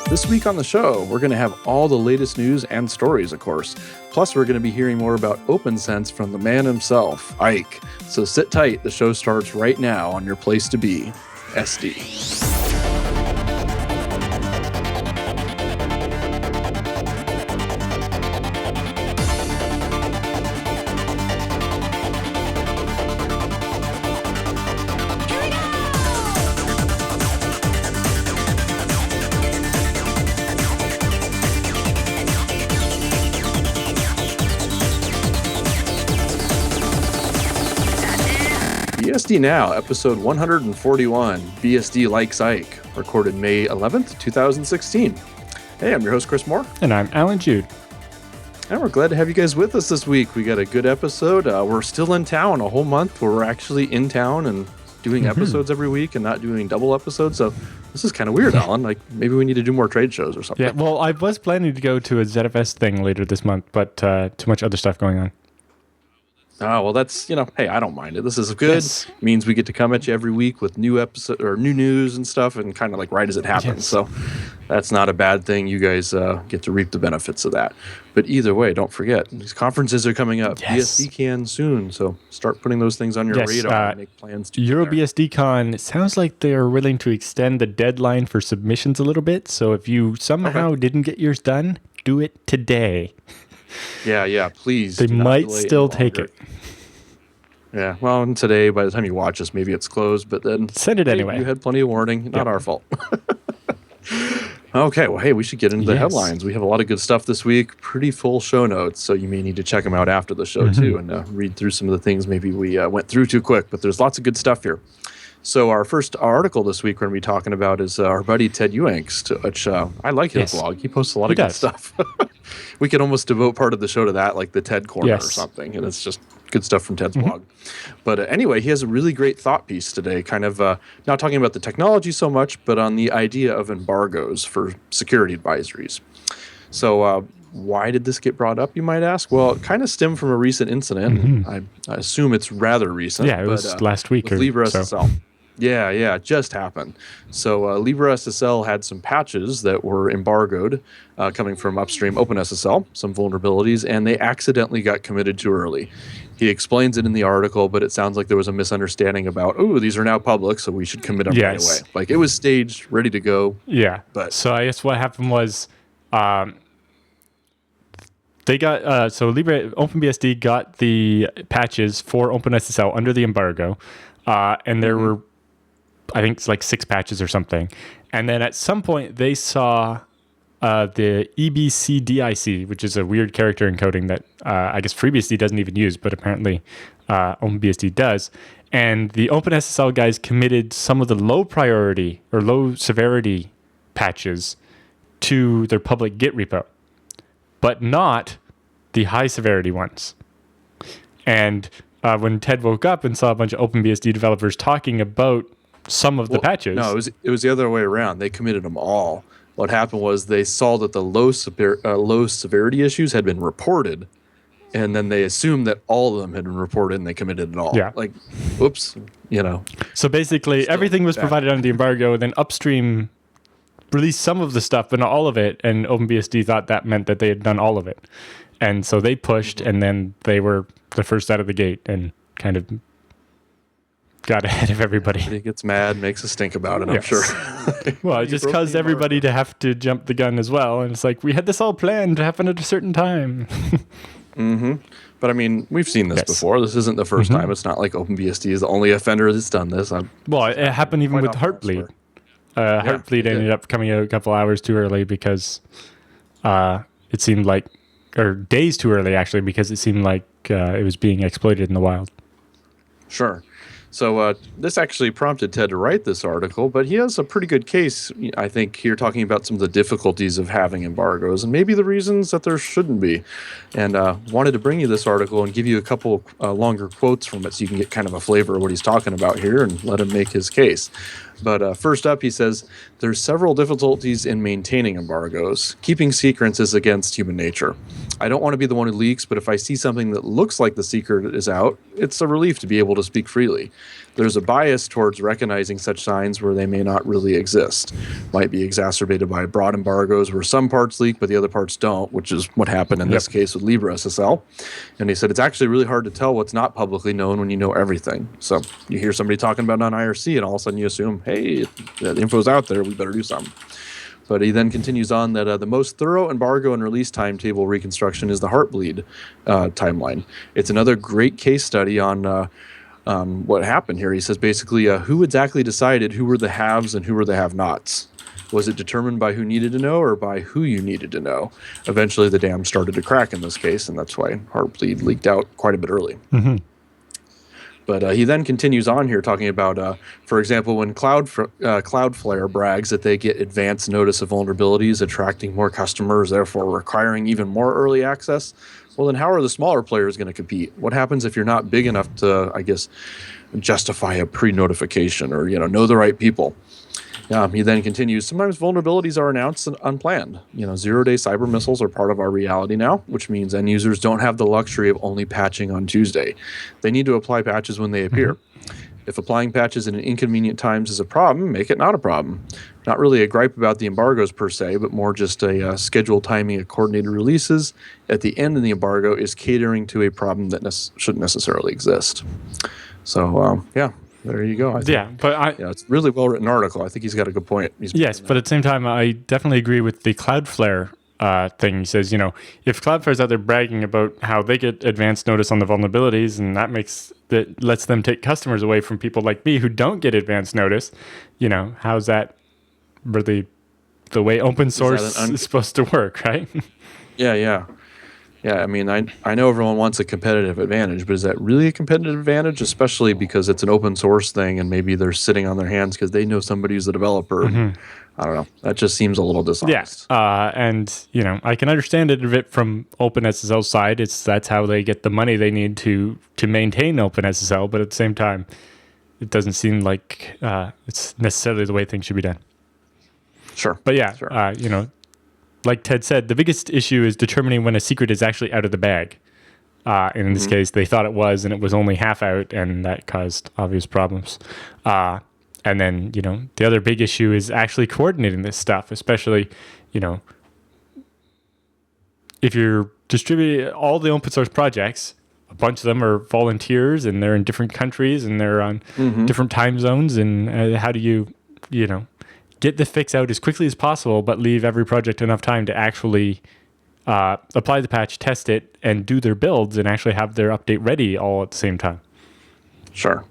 This week on the show, we're going to have all the latest news and stories, of course. Plus, we're going to be hearing more about OpnSense from the man himself, Ike. So sit tight, the show starts right now on your place to be, SD. BSD Now, episode 141, BSD Likes Ike, recorded May 11th, 2016. Hey, I'm your host, Chris Moore. And I'm Alan Jude. And we're glad to have you guys with us this week. We got a good episode. We're still in town a whole month where we're actually in town and doing episodes every week and not doing double episodes. So this is kind of weird, Alan. Like, maybe we need to do more trade shows or something. Yeah, well, I was planning to go to a ZFS thing later this month, but too much other stuff going on. Oh, well, that's, hey, I don't mind it. This is good. Yes. Means we get to come at you every week with new episode or new news and stuff and kind of like right as it happens. Yes. So that's not a bad thing. You guys get to reap the benefits of that. But either way, don't forget, these conferences are coming up. Yes. BSDCon soon. So start putting those things on your radar and make plans to EuroBSDCon, it sounds like they're willing to extend the deadline for submissions a little bit. So if you somehow didn't get yours done, do it today. Yeah, please. They might still take it. Yeah, well, and today, by the time you watch this, maybe it's closed, but then... Send it anyway. You had plenty of warning. Not our fault. Okay, well, hey, we should get into the headlines. We have a lot of good stuff this week. Pretty full show notes, so you may need to check them out after the show, too, and read through some of the things maybe we went through too quick, but there's lots of good stuff here. So our first article this week we're going to be talking about is our buddy Ted Euangst, which I like his blog. He posts a lot of good stuff. We could almost devote part of the show to that, like the Ted Corner or something, and it's just good stuff from Ted's blog. But anyway, he has a really great thought piece today, kind of not talking about the technology so much, but on the idea of embargoes for security advisories. So why did this get brought up, you might ask? Well, it kind of stemmed from a recent incident. I assume it's rather recent. Yeah, it was last week with LibreSSL. Yeah, it just happened. So LibreSSL had some patches that were embargoed coming from upstream OpenSSL, some vulnerabilities, and they accidentally got committed too early. He explains it in the article, but it sounds like there was a misunderstanding about, these are now public, so we should commit them right away. Like, it was staged, ready to go. Yeah. But so I guess what happened was they got, OpenBSD got the patches for OpenSSL under the embargo, and there were, I think it's like 6 patches or something. And then at some point they saw the EBCDIC, which is a weird character encoding that I guess FreeBSD doesn't even use, but apparently OpenBSD does. And the OpenSSL guys committed some of the low priority or low severity patches to their public Git repo, but not the high severity ones. And when Ted woke up and saw a bunch of OpenBSD developers talking about some of the patches. No, it was the other way around. They committed them all. What happened was they saw that the low severity issues had been reported, and then they assumed that all of them had been reported, and they committed it all. Yeah. Like, whoops, So basically, everything was provided under the embargo, and then upstream released some of the stuff, but not all of it, and OpenBSD thought that meant that they had done all of it. And so they pushed, and then they were the first out of the gate and kind of got ahead of everybody. He gets mad, makes a stink about it, I'm sure. Well, it just caused everybody to have to jump the gun as well. And it's like, we had this all planned to happen at a certain time. But I mean, we've seen this before. This isn't the first time. It's not like OpenBSD is the only offender that's done this. It happened even with Heartbleed. Heartbleed ended up coming out a couple hours too early because it seemed like, or days too early actually, because it seemed like it was being exploited in the wild. Sure. So this actually prompted Ted to write this article, but he has a pretty good case, I think, here talking about some of the difficulties of having embargoes and maybe the reasons that there shouldn't be. And wanted to bring you this article and give you a couple longer quotes from it so you can get kind of a flavor of what he's talking about here and let him make his case. But first up, he says, there's several difficulties in maintaining embargoes. Keeping secrets is against human nature. I don't want to be the one who leaks, but if I see something that looks like the secret is out, it's a relief to be able to speak freely. there's a bias towards recognizing such signs where they may not really exist. Might be exacerbated by broad embargoes where some parts leak but the other parts don't, which is what happened in this case with LibreSSL. And he said it's actually really hard to tell what's not publicly known when you know everything. So you hear somebody talking about it on IRC and all of a sudden you assume, hey, the info's out there, we better do something. But he then continues on that the most thorough embargo and release timetable reconstruction is the Heartbleed timeline. It's another great case study on what happened here. He says basically who exactly decided who were the haves and who were the have-nots. Was it determined by who needed to know or by who you needed to know? Eventually the dam started to crack in this case, and that's why Heartbleed leaked out quite a bit early. Mm-hmm. But he then continues on here talking about, for example, when Cloudflare brags that they get advance notice of vulnerabilities, attracting more customers, therefore requiring even more early access. Well, then how are the smaller players going to compete? What happens if you're not big enough to, I guess, justify a pre-notification or, know the right people? He then continues, sometimes vulnerabilities are announced unplanned. Zero-day cyber missiles are part of our reality now, which means end users don't have the luxury of only patching on Tuesday. They need to apply patches when they appear. Mm-hmm. If applying patches in inconvenient times is a problem, make it not a problem. Not really a gripe about the embargoes per se, but more just a scheduled timing of coordinated releases at the end of the embargo is catering to a problem that shouldn't necessarily exist. So, there you go. It's a really well-written article. I think he's got a good point. Yes, but at the same time, I definitely agree with the Cloudflare thing. He says, if Cloudflare's out there bragging about how they get advance notice on the vulnerabilities, and that lets them take customers away from people like me who don't get advance notice, how's that really the way open source is supposed to work, right? Yeah. I mean, I know everyone wants a competitive advantage, but is that really a competitive advantage? Especially because it's an open source thing and maybe they're sitting on their hands because they know somebody who's a developer. Mm-hmm. I don't know. That just seems a little dishonest. Yeah. And, I can understand it a bit from OpenSSL's side. That's how they get the money they need to maintain OpenSSL. But at the same time, it doesn't seem like it's necessarily the way things should be done. Sure. But yeah, like Ted said, the biggest issue is determining when a secret is actually out of the bag. And in this case, they thought it was, and it was only half out, and that caused obvious problems. And then, the other big issue is actually coordinating this stuff, especially, if you're distributing all the open source projects, a bunch of them are volunteers, and they're in different countries, and they're on different time zones, and how do you, get the fix out as quickly as possible, but leave every project enough time to actually apply the patch, test it, and do their builds and actually have their update ready all at the same time. Sure.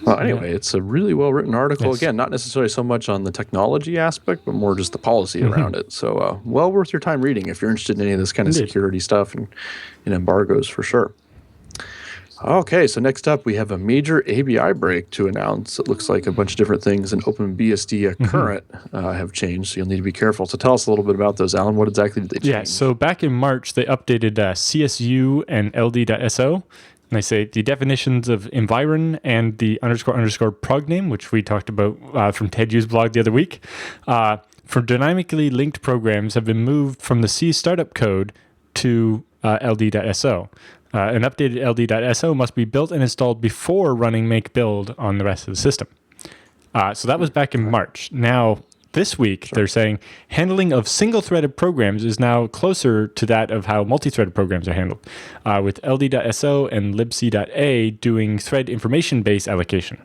Well, anyway, it's a really well-written article. Yes. Again, not necessarily so much on the technology aspect, but more just the policy around it. So well worth your time reading if you're interested in any of this kind of security stuff and embargoes for sure. Okay, so next up we have a major ABI break to announce. It looks like a bunch of different things in OpenBSD current have changed, so you'll need to be careful. So tell us a little bit about those, Alan. What exactly did they change? Yeah, so back in March, they updated CSU and LD.SO. And they say the definitions of environ and the __ prog name, which we talked about from Ted Yu's blog the other week, for dynamically linked programs have been moved from the C startup code to LD.SO. An updated LD.SO must be built and installed before running make build on the rest of the system. So that was back in March. Now, this week, they're saying handling of single-threaded programs is now closer to that of how multi-threaded programs are handled, with LD.SO and libc.a doing thread information-based allocation.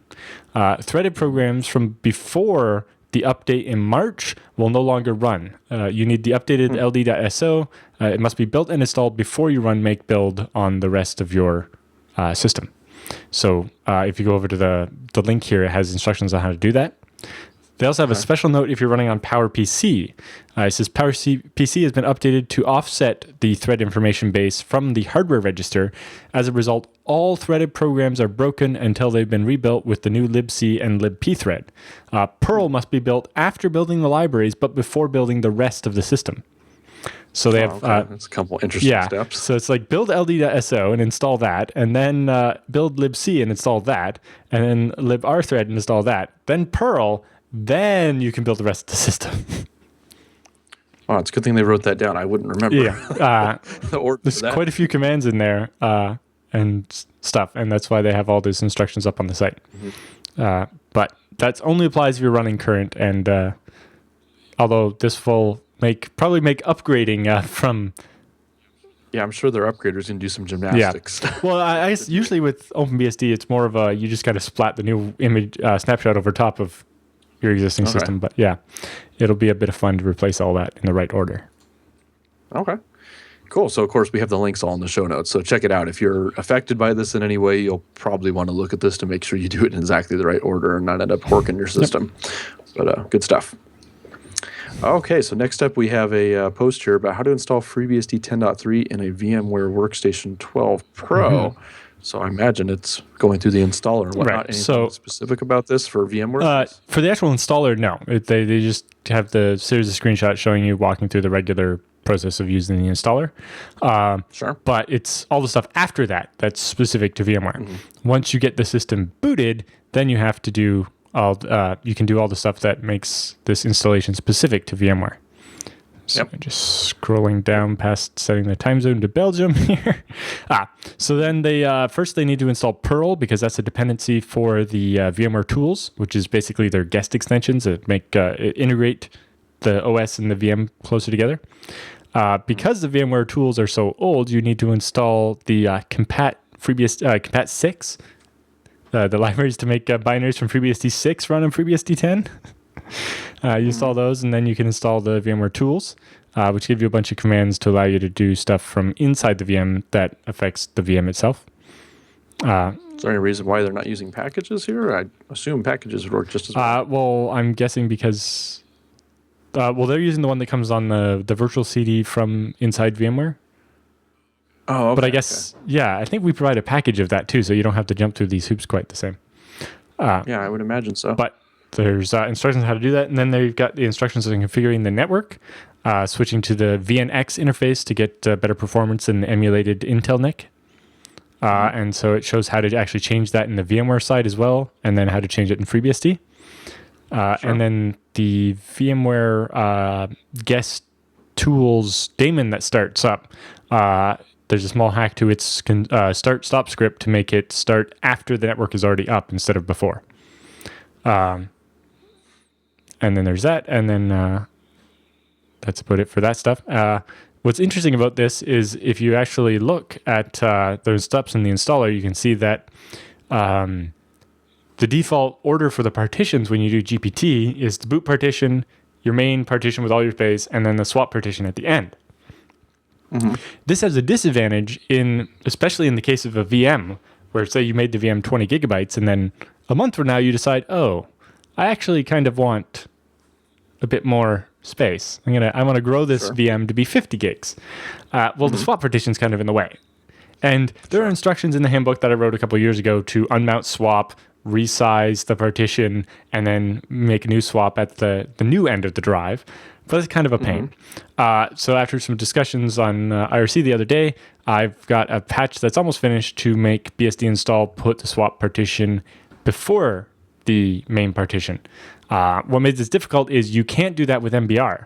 Threaded programs from before the update in March will no longer run. You need the updated LD.SO. It must be built and installed before you run make build on the rest of your system. So if you go over to the link here, it has instructions on how to do that. They also have a special note if you're running on PowerPC. It says PowerPC has been updated to offset the thread information base from the hardware register. As a result, all threaded programs are broken until they've been rebuilt with the new libc and libp thread. Perl must be built after building the libraries, but before building the rest of the system. So they have that's a couple interesting steps. So it's like build LD.SO and install that, and then build libc and install that, and then librthread and install that. Then Perl. Then you can build the rest of the system. Wow, it's a good thing they wrote that down. I wouldn't remember. Yeah. There's quite a few commands in there. and stuff, and that's why they have all those instructions up on the site. But that only applies if you're running current, and although this will probably make upgrading from... Yeah, I'm sure their upgraders can do some gymnastics. Yeah. Well, I guess usually with OpenBSD, it's more of you just got to splat the new image snapshot over top of your existing system. But yeah, it'll be a bit of fun to replace all that in the right order. Okay. Cool. So, of course, we have the links all in the show notes. So check it out. If you're affected by this in any way, you'll probably want to look at this to make sure you do it in exactly the right order and not end up horking your system. But good stuff. Okay, so next up we have a post here about how to install FreeBSD 10.3 in a VMware Workstation 12 Pro. So I imagine it's going through the installer and whatnot. Anything specific about this for VMware? For the actual installer, no. They just have the series of screenshots showing you walking through the regular process of using the installer. Sure. But it's all the stuff after that that's specific to VMware. Once you get the system booted, then you have to do you can do all the stuff that makes this installation specific to VMware. So just scrolling down past setting the time zone to Belgium here. So then first they need to install Perl, because that's a dependency for the VMware tools, which is basically their guest extensions that integrate the OS and the VM closer together. Because the VMware tools are so old, you need to install the Compat 6, the libraries to make binaries from FreeBSD 6 run on FreeBSD 10. You install those, and then you can install the VMware tools, which give you a bunch of commands to allow you to do stuff from inside the VM that affects the VM itself. Is there any reason why they're not using packages here? I assume packages would work just as well. Well, I'm guessing because... they're using the one that comes on the virtual CD from inside VMware. Oh, okay. But I guess, I think we provide a package of that too, so you don't have to jump through these hoops quite the same. Yeah, I would imagine so. But there's instructions on how to do that, and then they've got the instructions on configuring the network, switching to the VNX interface to get better performance in the emulated Intel NIC. And so it shows how to actually change that in the VMware side as well, and then how to change it in FreeBSD. And then the VMware guest tools daemon that starts up, there's a small hack to its start-stop script to make it start after the network is already up instead of before. And then there's that, and then that's about it for that stuff. What's interesting about this is if you actually look at those steps in the installer, you can see that the default order for the partitions when you do GPT is the boot partition, your main partition with all your space, and then the swap partition at the end. This has a disadvantage especially in the case of a VM, where say you made the VM 20 gigabytes, and then a month from now you decide, I actually kind of want a bit more space. I want to grow this VM to be 50 gigs. The swap partition is kind of in the way. And there are instructions in the handbook that I wrote a couple of years ago to unmount swap, resize the partition, and then make a new swap at the new end of the drive. But it's kind of a pain. So after some discussions on IRC the other day, I've got a patch that's almost finished to make BSD install put the swap partition before the main partition. What made this difficult is you can't do that with MBR,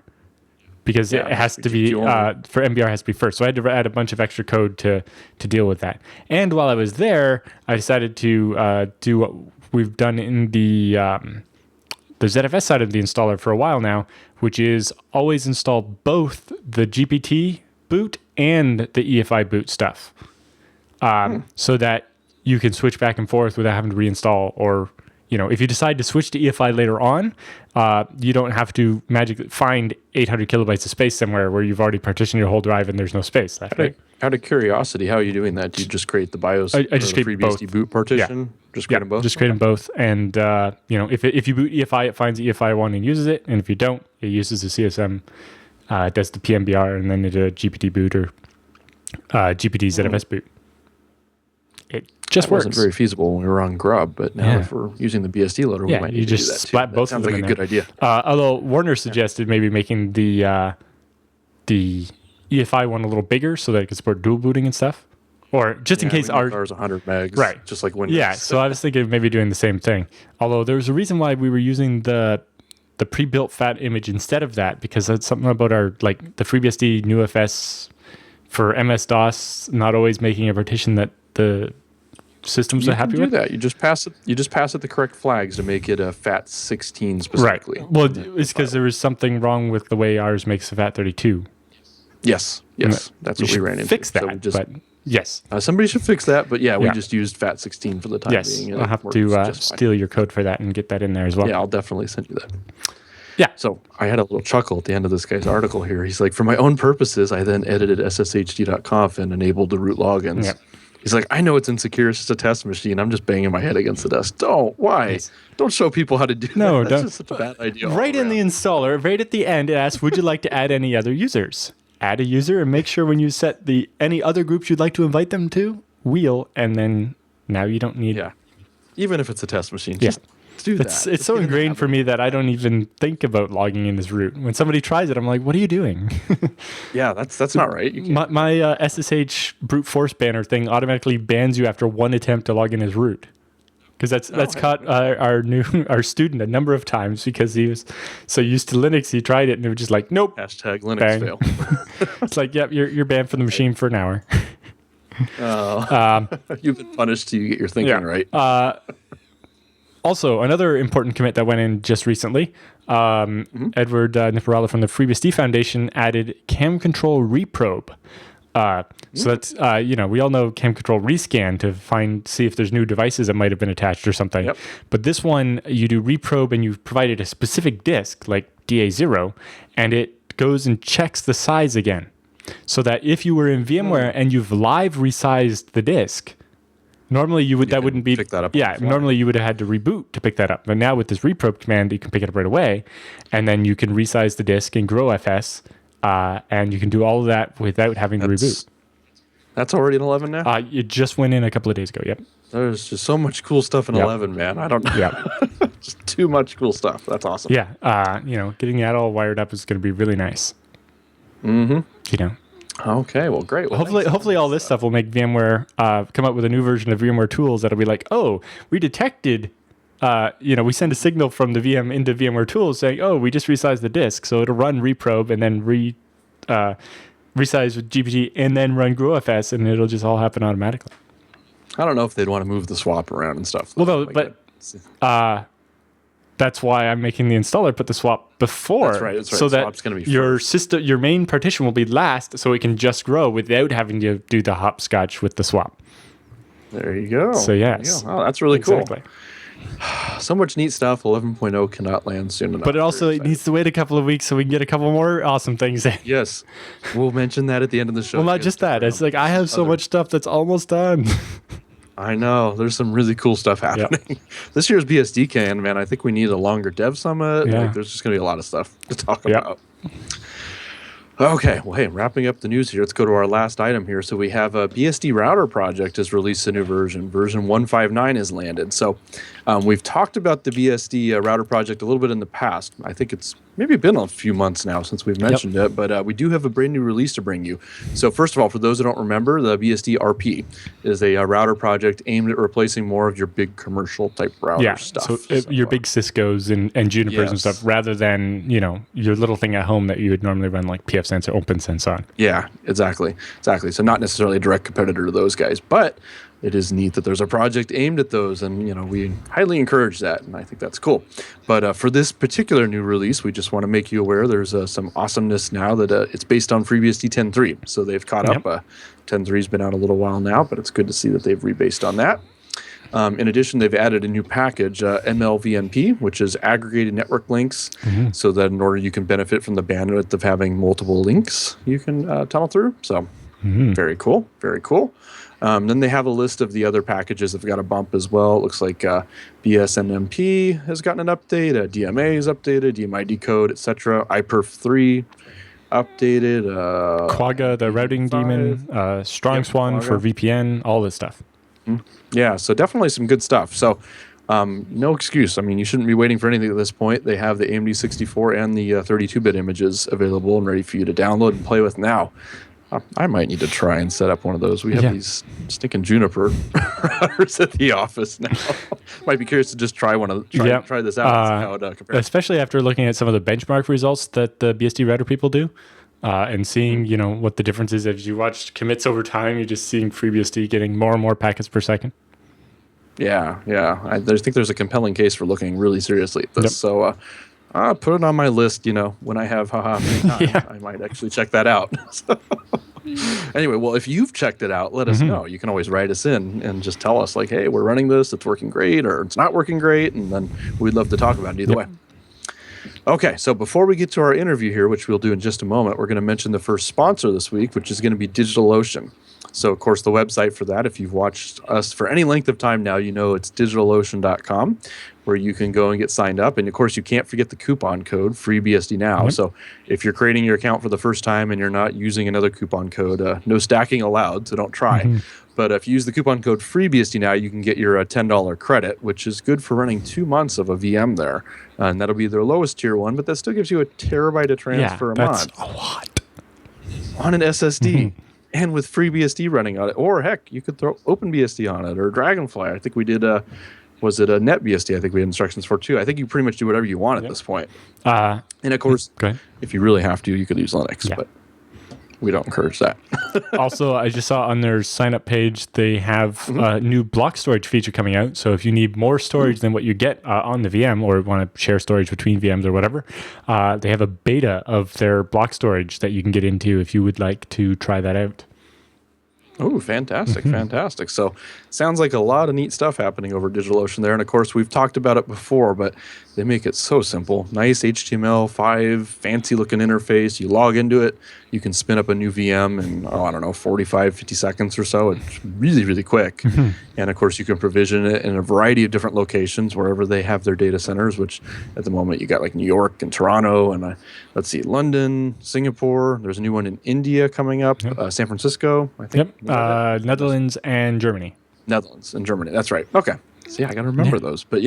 because it has to be, for MBR has to be first. So I had to add a bunch of extra code to deal with that. And while I was there, I decided to do what we've done in the ZFS side of the installer for a while now, which is always install both the GPT boot and the EFI boot stuff, so that you can switch back and forth without having to reinstall. Or, if you decide to switch to EFI later on, you don't have to magically find 800 kilobytes of space somewhere where you've already partitioned your whole drive and there's no space. Out of curiosity, how are you doing that? Do you just create the BIOS I just create FreeBSD boot partition? Yeah. Just create them both? Just create them both. And, if you boot EFI, it finds the EFI one and uses it. And if you don't, it uses the CSM, does the PMBR, and then it a GPT boot or GPT ZFS boot. It just works. It wasn't very feasible when we were on Grub, but now if we're using the BSD loader, we might need to do that splat too. both That of sounds them like a good idea. Although Warner suggested maybe making the EFI one a little bigger so that it could support dual booting and stuff. Or just in case ours 100 megs, right? Just like Windows. Yeah, so I was thinking of maybe doing the same thing. Although there was a reason why we were using the pre-built FAT image instead of that, because that's something about our the FreeBSD NewFS for MS-DOS not always making a partition that the systems are happy You can with. do that. You just pass it. You just pass it the correct flags to make it a FAT16 specifically. Right. Well, it's because there was something wrong with the way ours makes a FAT32. Yes. That's what we ran into. Fix that. So we just, but yes. somebody should fix that. But we just used FAT16 for the time being. Yes. I'll have to steal your code for that and get that in there as well. Yeah, I'll definitely send you that. Yeah. So I had a little chuckle at the end of this guy's article here. He's like, for my own purposes, I then edited sshd.conf and enabled the root logins. Yep. He's like, I know it's insecure. It's just a test machine. I'm just banging my head against the desk. Don't. Why? Yes. Don't show people how to do that. No, That's don't. just such a bad idea. Right in the installer, right at the end, it asks, would you like to add any other users? Add a user and make sure when you set any other groups you'd like to invite them to, wheel, and then now you don't need... Yeah. Even if it's a test machine, Yeah. just do that. It's so ingrained for me that I don't even think about logging in as root. When somebody tries it, I'm like, what are you doing? Yeah, that's not right. You can't. My SSH brute force banner thing automatically bans you after one attempt to log in as root. Because that's caught our student a number of times because he was so used to Linux. He tried it and it was just like, nope. Hashtag Linux Bang. fail. It's like, yep, you're banned from the machine for an hour. You've been punished till you get your thinking right. Also, another important commit that went in just recently, Edward Niparala from the FreeBSD Foundation added cam control reprobe. So that's, we all know cam control rescan to see if there's new devices that might have been attached or something. Yep. But this one, you do reprobe and you've provided a specific disk, like DA0, and it goes and checks the size again. So that if you were in VMware and you've live resized the disk, normally that wouldn't be... pick that up. Yeah, normally you would have had to reboot to pick that up. But now with this reprobe command, you can pick it up right away, and then you can resize the disk and grow FS, and you can do all of that without having to reboot. That's already in 11 now? It just went in a couple of days ago, yep. There's just so much cool stuff in 11, man. I don't know. Yeah. Just too much cool stuff. That's awesome. Yeah, getting that all wired up is going to be really nice. Mm-hmm. Okay, well, great. Well, hopefully all this stuff will make VMware come up with a new version of VMware tools that'll be like, oh, we detected, we send a signal from the VM into VMware tools saying, oh, we just resized the disk. So it'll run reprobe and then resize with GPT and then run GrowFS, and it'll just all happen automatically. I don't know if they'd want to move the swap around and stuff. Well, no, but that's why I'm making the installer put the swap before. That's right. So that be your system, your main partition will be last, so it can just grow without having to do the hopscotch with the swap. There you go. So yes. Oh, that's really cool. Exactly. So much neat stuff. 11.0 cannot land soon enough. But it needs to wait a couple of weeks so we can get a couple more awesome things in. Yes. We'll mention that at the end of the show. Well, not just that. It's like I have so much stuff that's almost done. I know. There's some really cool stuff happening. Yep. This year's BSD Can, man, I think we need a longer dev summit. Yeah. There's just going to be a lot of stuff to talk about. Okay, well, hey, wrapping up the news here, let's go to our last item here. So we have a BSD Router Project has released a new version. Version 159 has landed. So we've talked about the BSD Router Project a little bit in the past. I think it's maybe been a few months now since we've mentioned it, but we do have a brand new release to bring you. So first of all, for those who don't remember, the BSD RP is a router project aimed at replacing more of your big commercial type router stuff. So your big Cisco's and Junipers and stuff, rather than your little thing at home that you would normally run like PFSense or OpenSense on. Yeah, exactly. So not necessarily a direct competitor to those guys, but it is neat that there's a project aimed at those, and we highly encourage that, and I think that's cool. But for this particular new release, we just want to make you aware there's some awesomeness now that it's based on FreeBSD 10.3, so they've caught up. 10.3's been out a little while now, but it's good to see that they've rebased on that. In addition, they've added a new package, MLVNP, which is aggregated network links, so that in order you can benefit from the bandwidth of having multiple links you can tunnel through. So very cool, very cool. Then they have a list of the other packages that have got a bump as well. It looks like BSNMP has gotten an update, DMA is updated, DMI decode, etc. iPerf 3 updated. Quagga, the routing daemon, Strong Swan for VPN, all this stuff. Yeah, so definitely some good stuff. So no excuse. I mean, you shouldn't be waiting for anything at this point. They have the AMD 64 and the 32-bit images available and ready for you to download and play with now. I might need to try and set up one of those. We have these stinking Juniper routers at the office now. Might be curious to just try try this out and see how it compares. Especially after looking at some of the benchmark results that the BSD router people do. and seeing, what the difference is. As you watch commits over time, you're just seeing FreeBSD getting more and more packets per second. Yeah. I think there's a compelling case for looking really seriously at this. Yep. So I'll put it on my list, when I have free time. Yeah. I might actually check that out. Anyway, well, if you've checked it out, let us know. You can always write us in and just tell us, like, hey, we're running this, it's working great, or it's not working great, and then we'd love to talk about it either way. Okay, so before we get to our interview here, which we'll do in just a moment, we're going to mention the first sponsor this week, which is going to be DigitalOcean. So, of course, the website for that, if you've watched us for any length of time now, it's DigitalOcean.com, where you can go and get signed up. And, of course, you can't forget the coupon code, FreeBSD Now. So if you're creating your account for the first time and you're not using another coupon code, no stacking allowed, so don't try. But if you use the coupon code FreeBSD Now, you can get your $10 credit, which is good for running 2 months of a VM there. And that'll be their lowest tier one, but that still gives you a terabyte of transfer a month. That's a lot. On an SSD. And with FreeBSD running on it. Or, heck, you could throw OpenBSD on it or Dragonfly. I think we did, was it a NetBSD? I think we had instructions for, too. I think you pretty much do whatever you want at this point. And, of course, if you really have to, you could use Linux. But we don't encourage that. Also, I just saw on their sign-up page, they have a new block storage feature coming out. So if you need more storage than what you get on the VM, or want to share storage between VMs or whatever, they have a beta of their block storage that you can get into if you would like to try that out. Oh, fantastic, fantastic. So sounds like a lot of neat stuff happening over DigitalOcean there. And, of course, we've talked about it before, but they make it so simple. Nice HTML5, fancy-looking interface. You log into it. You can spin up a new VM in, 45, 50 seconds or so. It's really, really quick. And, of course, you can provision it in a variety of different locations wherever they have their data centers, which at the moment you got like New York and Toronto and, London, Singapore. There's a new one in India coming up, San Francisco, I think. Netherlands and Germany. Netherlands and Germany. That's right. Okay. So, I got to remember those. But,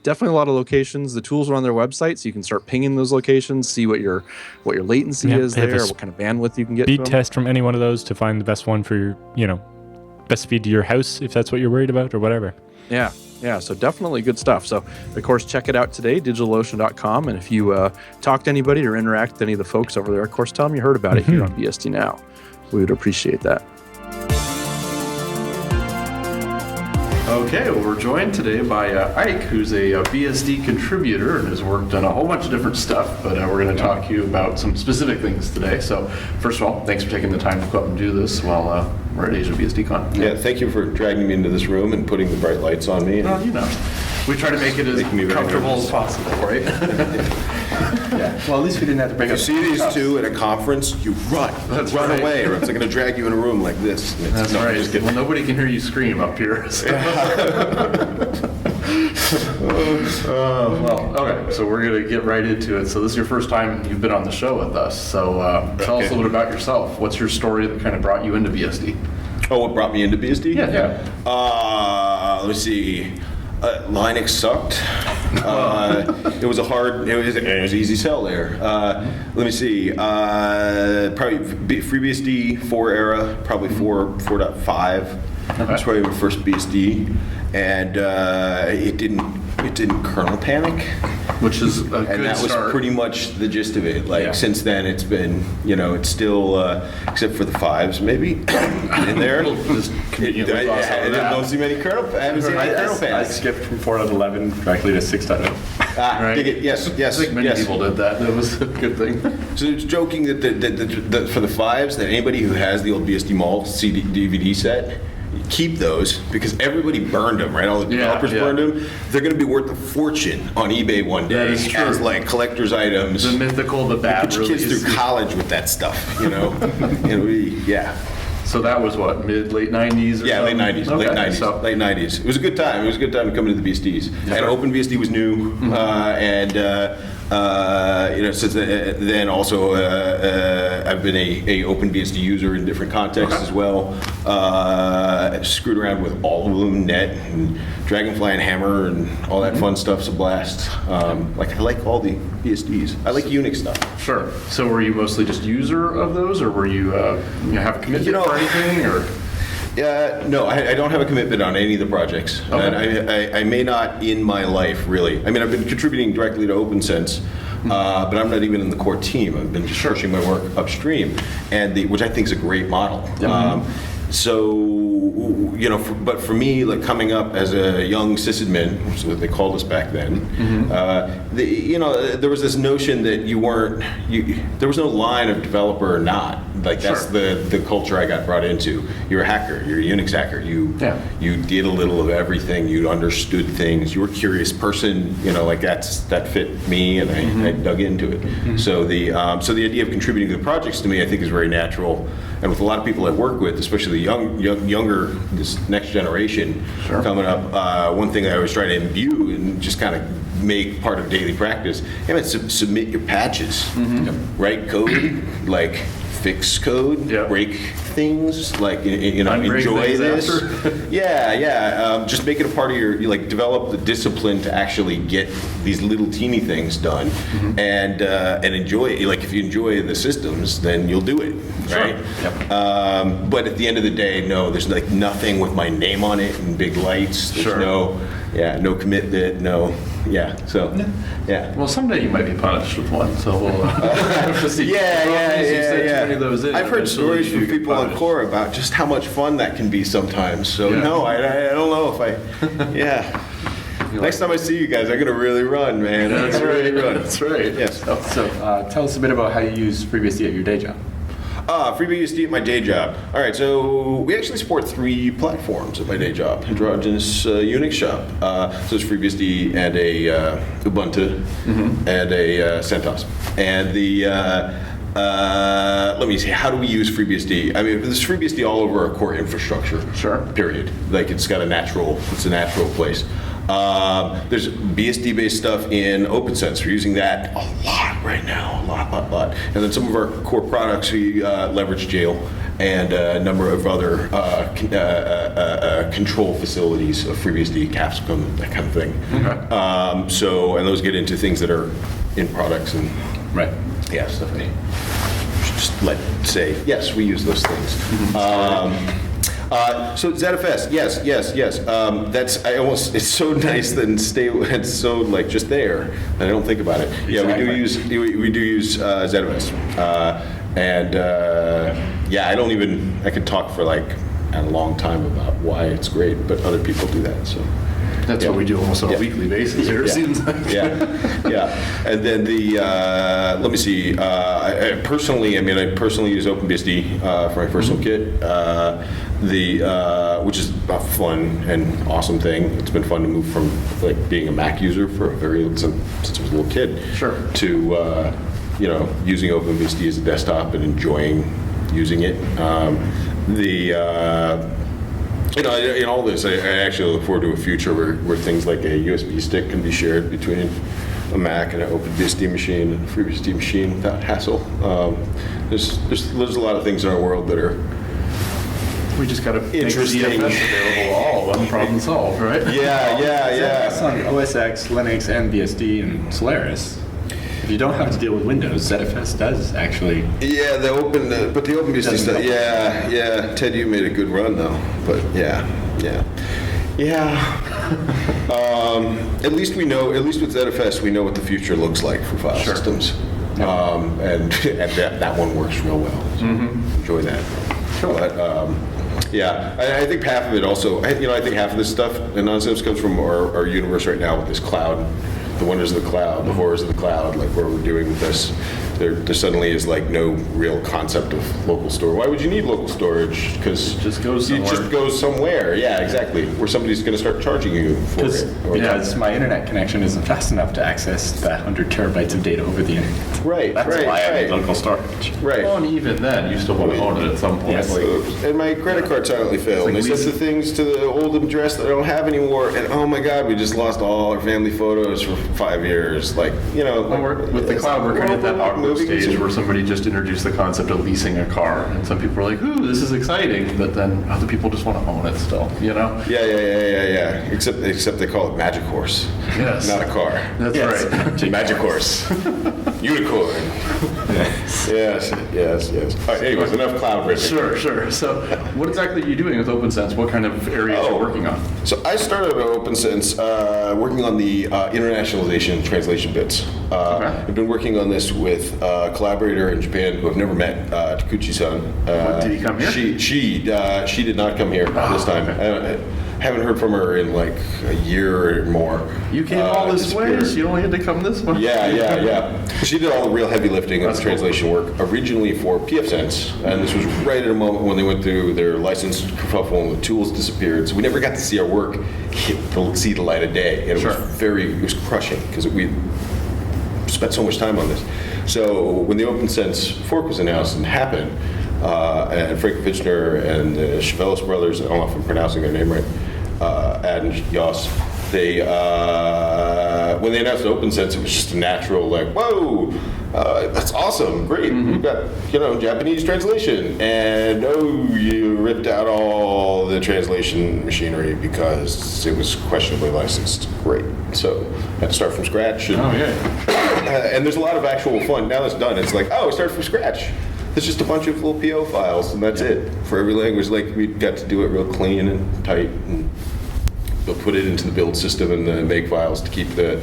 definitely a lot of locations. The tools are on their website, so you can start pinging those locations, see what your latency is there, what kind of bandwidth you can get to them. Speed test from any one of those to find the best one for your, best speed to your house, if that's what you're worried about or whatever. Yeah, so definitely good stuff. So, of course, check it out today, DigitalOcean.com. And if you talk to anybody or interact with any of the folks over there, of course, tell them you heard about it here on BSD Now. We would appreciate that. Okay, well, we're joined today by Ike, who's a BSD contributor and has worked on a whole bunch of different stuff, but we're going to talk to you about some specific things today. So, first of all, thanks for taking the time to come up and do this while we're at Asia BSD Con. Yeah, thank you for dragging me into this room and putting the bright lights on me. Well, we try to make it as comfortable as possible, right? Well, at least we didn't have to bring If you see these two at a conference, you run. Run away, or else they're going to drag you in a room like this. That's right. Well, nobody can hear you scream up here. So. Okay, so we're going to get right into it. So this is your first time you've been on the show with us. So tell us a little bit about yourself. What's your story that kind of brought you into BSD? Oh, what brought me into BSD? Yeah. Let me see. Linux sucked. It was it was easy sell there. Let me see. Probably FreeBSD 4 era, probably 4.5. That's probably my first BSD, and it didn't kernel panic, which is a good start. And that was pretty much the gist of it. Since then, it's been it's still except for the 5s maybe in there. Just conveniently I don't see many kernel. I haven't seen any kernel panics. I skipped from 4.11 directly to 6.0. Right? Dig it. Yes. I think many people did that. That was a good thing. So it's joking that for the 5s, that anybody who has the old BSD Mall CD DVD set, keep those, because everybody burned them, right? All the developers burned them. They're going to be worth a fortune on eBay one day as like collector's items. The mythical, the bad. Put your kids through college with that stuff, So that was what, late 90s? Yeah, late 90s. Okay. Late 90s. It was a good time. It was a good time to come into the BSDs. And OpenBSD was new, since then also I've been a OpenBSD user in different contexts as well. Screwed around with all of them, Net and Dragonfly and Hammer and all that fun stuff's a blast. I like all the BSDs. I like Unix stuff. Sure. So were you mostly just user of those, or were you have a commitment for anything, or? No, I don't have a commitment on any of the projects. Okay. And I may not in my life, really. I mean, I've been contributing directly to OpnSense, but I'm not even in the core team. I've been just pushing my work upstream, and which I think is a great model. So, but for me, like coming up as a young sysadmin, which is what they called us back then, there was this notion that there was no line of developer or not. Like that's the culture I got brought into. You're a hacker. You're a Unix hacker. You did a little of everything. You understood things. You were a curious person. Like that fit me, and I dug into it. So the idea of contributing to the projects to me, I think, is very natural. And with a lot of people I work with, especially the younger, this next generation coming up, one thing I always try to imbue and just kind of make part of daily practice, submit your patches, write code, like fix code, break things, like enjoy this. Just make it a part of your, develop the discipline to actually get these little teeny things done, and enjoy it. Like if you enjoy the systems, then you'll do it, right? But at the end of the day, no, there's like nothing with my name on it and big lights. There's no commit bit, no. Well, someday you might be punished with one, so we'll have to see. I've heard stories from people on core about just how much fun that can be sometimes. So no, I don't know if I. Next time I see you guys, I'm gonna really run, man. That's right. Run. That's right. Yes. So tell us a bit about how you use FreeBSD at your day job. FreeBSD at my day job. All right, so we actually support 3 platforms at my day job. Heterogeneous Unix shop. So it's FreeBSD and a Ubuntu and a CentOS. And let me see, how do we use FreeBSD? I mean, there's FreeBSD all over our core infrastructure. Period. Like it's a natural place. There's BSD-based stuff in OpnSense. We're using that a lot right now, a lot. And then some of our core products, we leverage jail and a number of other control facilities of FreeBSD, Capsicum, that kind of thing. And those get into things that are in products and stuff. Just say yes, we use those things. So ZFS, yes. It's so nice that it's so like just there that I don't think about it. Exactly. We do use ZFS, and I could talk for like a long time about why it's great, but other people do that. So that's what we do almost on a weekly basis here. It seems like. And then let me see. I personally use OpenBSD for my personal kit. Which is a fun and awesome thing. It's been fun to move from like being a Mac user since I was a little kid to using OpenBSD as a desktop and enjoying using it. In all this, I actually look forward to a future where things like a USB stick can be shared between a Mac and an OpenBSD machine and a FreeBSD machine without hassle. There's a lot of things in our world that are. We just got to make Interesting. ZFS available to all of them, problem solved, right? ZFS on OS X, Linux, and BSD and Solaris. If you don't have to deal with Windows, ZFS does actually. Yeah, the OpenBSD stuff. Yeah. Ted, you made a good run though, but yeah. At least with ZFS, we know what the future looks like for file systems, and that one works real well. So enjoy that. But, I think half of it also, I think half of this stuff and nonsense comes from our universe right now with this cloud, the wonders of the cloud, the horrors of the cloud, like where we're doing with this. There suddenly is like no real concept of local storage. Why would you need local storage? Because it just goes somewhere. Yeah, exactly. Where somebody's going to start charging you for it. Because my internet connection isn't fast enough to access the 100 terabytes of data over the internet. Right. That's why I need local storage. Right. Well, and even then, you still want to own it at some point. Yes. And my credit card silently failed. And they sent the things to the old address that I don't have anymore. And oh my God, we just lost all our family photos for 5 years. Like, With the cloud, we're going to get that moving. stage where somebody just introduced the concept of leasing a car, and some people are like, "Ooh, this is exciting," but then other people just want to own it still, you know? Yeah. Except they call it Magic Horse. Yes. Not a car. That's right. Magic Horse. Unicorn. Yes. All right, anyways, enough cloud ripping. Sure. So, what exactly are you doing with OpnSense? What kind of areas are you working on? So I started at OpnSense working on the internationalization translation bits. I've been working on this with a collaborator in Japan who I've never met, Takuchi-san. Did he come here? She did not come here this time. Okay. I haven't heard from her in like a year or more. You came all this way, disappeared. so you only had to come this much? Yeah. She did all the real heavy lifting of That's the translation work originally for PFSense, and this was right at a moment when they went through their license kerfuffle and the tools disappeared. So we never got to see our work see the light of day, and it was crushing because we spent so much time on this. So when the OpnSense fork was announced and happened, and Frank Fichtner and the Chevelis brothers, I don't know if I'm pronouncing their name right, and Yoss, they when they announced OpnSense, it was just a natural like, whoa, that's awesome, great. We've got Japanese translation, and you ripped out all the translation machinery because it was questionably licensed. Great. So I had to start from scratch. And, and there's a lot of actual fun. Now that's done, it's like, oh, we started from scratch. It's just a bunch of little PO files, and that's it for every language. Like we got to do it real clean and tight, and we'll put it into the build system and the make files to keep the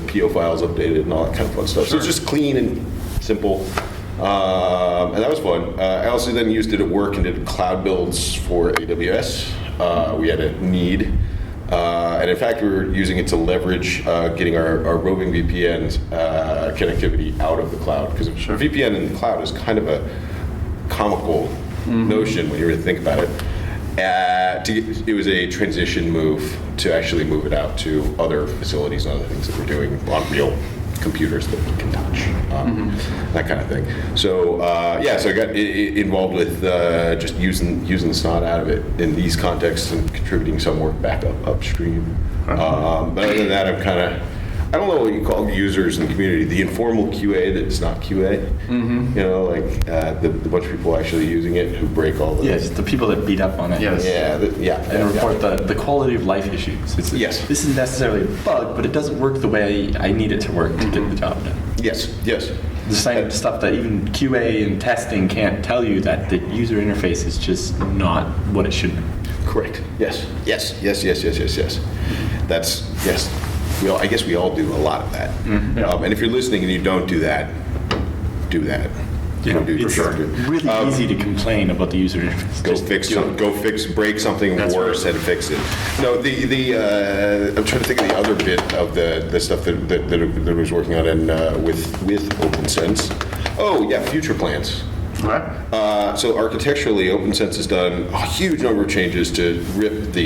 PO files updated and all that kind of fun stuff. So it's just clean and simple, and that was fun. I also then used it at work and did cloud builds for AWS. We had a need. And in fact, we were using it to leverage getting our roving VPN connectivity out of the cloud, because VPN in the cloud is kind of a comical notion when you really think about it. It was a transition move to actually move it out to other facilities and other things that we're doing on real computers that we can touch, that kind of thing. So so I got involved with just using the snot out of it in these contexts and contributing some work back upstream. But other than that, I don't know what you call users in the community, the informal QA that's not QA. The bunch of people actually using it who break all the... Yes, the people that beat up on it. Yes. And report the quality of life issues. Yes. This isn't necessarily a bug, but it doesn't work the way I need it to work to get the job done. Yes. The same stuff that even QA and testing can't tell you, that the user interface is just not what it should be. Correct. Yes. That's, yes. I guess we all do a lot of that. And if you're listening and you don't do that, do that. It's really easy to complain about the user interface. Go break something worse and fix it. No, I'm trying to think of the other bit of the stuff that I was working on with OpnSense. Oh yeah, future plans. So architecturally, OpnSense has done a huge number of changes to rip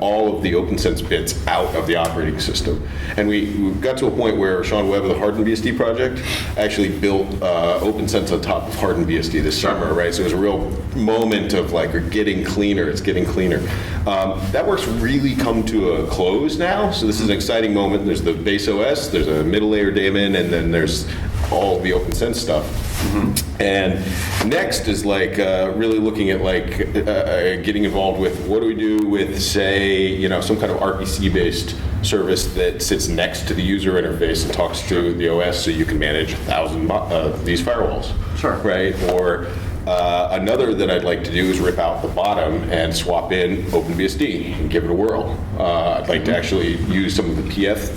all of the OpnSense bits out of the operating system. And we got to a point where Sean Webb of the HardenedBSD project actually built OpnSense on top of HardenedBSD this summer, right? So it was a real moment of like, we're getting cleaner, it's getting cleaner. That work's really come to a close now, so this is an exciting moment. There's the base OS, there's a middle layer daemon, and then there's all the OpnSense stuff. And next is like really looking at like getting involved with what do we do with, say, some kind of RPC-based service that sits next to the user interface and talks to the OS, so you can manage 1,000 of these firewalls. Right? Or another that I'd like to do is rip out the bottom and swap in OpenBSD and give it a whirl. I'd like to actually use some of the PF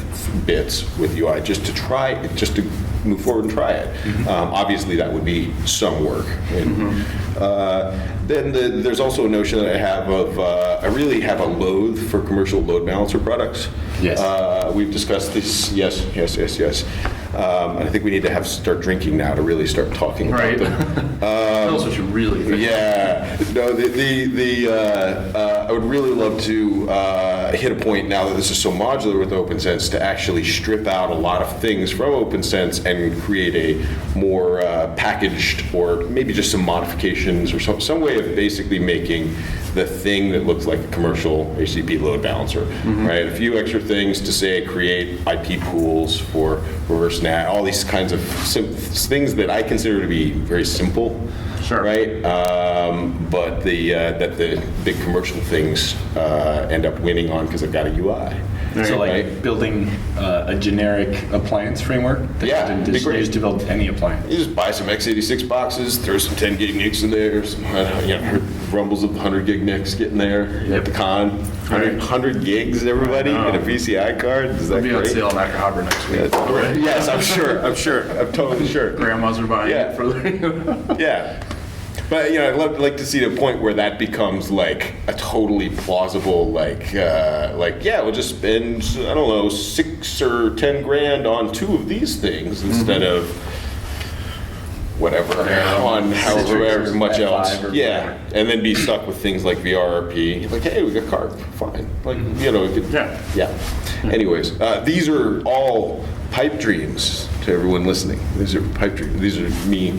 bits with UI just to move forward and try it. Obviously, that would be some work. And, then there's also a notion that I have of I really have a loathe for commercial load balancer products. Yes. We've discussed this. Yes. And I think we need to start drinking now to really start talking about them. Tell us what you really think. Yeah. No, I would really love to hit a point now that this is so modular with OpnSense to actually strip out a lot of things from OpnSense and create a more packaged, or maybe just some modifications or some way of basically making the thing that looks like a commercial HTTP load balancer, right? A few extra things to say create IP pools for reverse NAT, all these kinds of things that I consider to be very simple, right? But that the big commercial things end up winning on because they've got a UI. So like building a generic appliance framework that you can just use to build any appliance. You just buy some x86 boxes, throw some 10 gig NICs in there, some rumbles of 100 gig NICs getting there at the con. 100 gigs, everybody, and a PCI card. Is that It'll be on great? sale in Hacker Harbor next week. Yes, I'm sure. I'm totally sure. Grandmas are buying it for Yeah. But I'd like to see the point where that becomes like a totally plausible, we'll just spend I don't know $6 or $10 on 2 of these things instead of whatever on however much else. And then be stuck with things like VRRP. Like, hey, we got carb, fine. Like we could, Anyways, these are all pipe dreams to everyone listening. These are pipe dreams. These are me.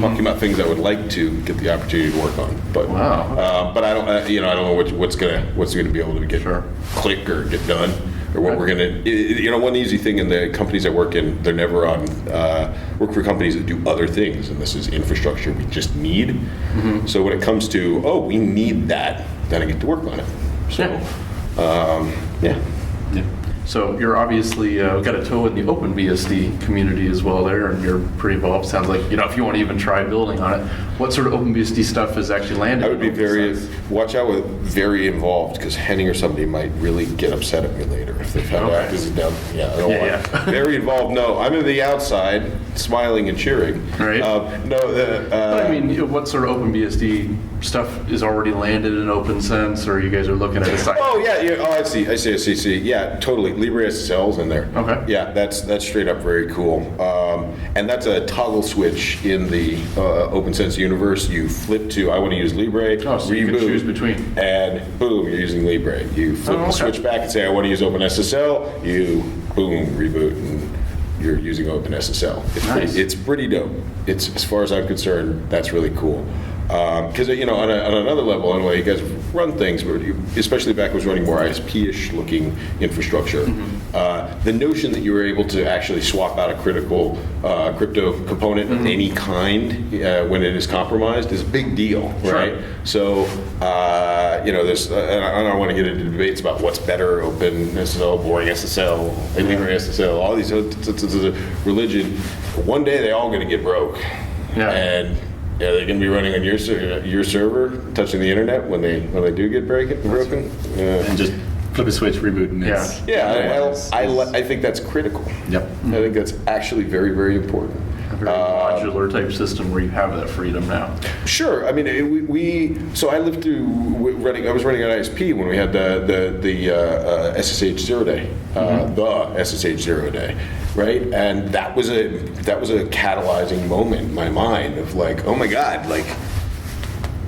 Talking about things I would like to get the opportunity to work on, but but I don't, I don't know what's gonna be able to get click or get done, or what we're gonna. One easy thing in the companies I work in, they're never on work for companies that do other things, and this is infrastructure we just need. So when it comes to we need that, then I get to work on it. So So you're obviously got a toe in the OpenBSD community as well there, and you're pretty involved. Sounds like, if you want to even try building on it, what sort of OpenBSD stuff is actually landed? I would be watch out with very involved, because Henning or somebody might really get upset at me later if they found out this is down. I don't want very involved. No, I'm in the outside, smiling and cheering. Right. But I mean, what sort of OpenBSD stuff is already landed in OpnSense, or you guys are looking at a site? I see. Yeah, totally. LibreSSL's in there. Okay. Yeah, that's straight up very cool. And that's a toggle switch in the OpnSense universe. You flip to, I want to use Libre, so you can choose between. And boom, you're using Libre. You flip the switch back and say, I want to use OpenSSL. You, boom, reboot, and you're using OpenSSL. It's pretty dope. It's, as far as I'm concerned, that's really cool. Because on another level, I don't know, you guys run things, but especially back when I was running more ISP-ish looking infrastructure, the notion that you were able to actually swap out a critical crypto component of any kind when it is compromised is a big deal, right? So, there's, and I don't want to get into debates about what's better, OpenSSL, boring SSL, LibreSSL, all these religion. One day they all going to get broke, and they're going to be running on your server, touching the internet when they do get broken. And just flip a switch, reboot, and I think that's critical. Yep. I think that's actually very, very important. A very modular type system where you have that freedom now. Sure. I mean, so I lived through I was running on ISP when we had the SSH 0 day, the SSH 0 day. Right, and that was a catalyzing moment in my mind of like, oh my God, like,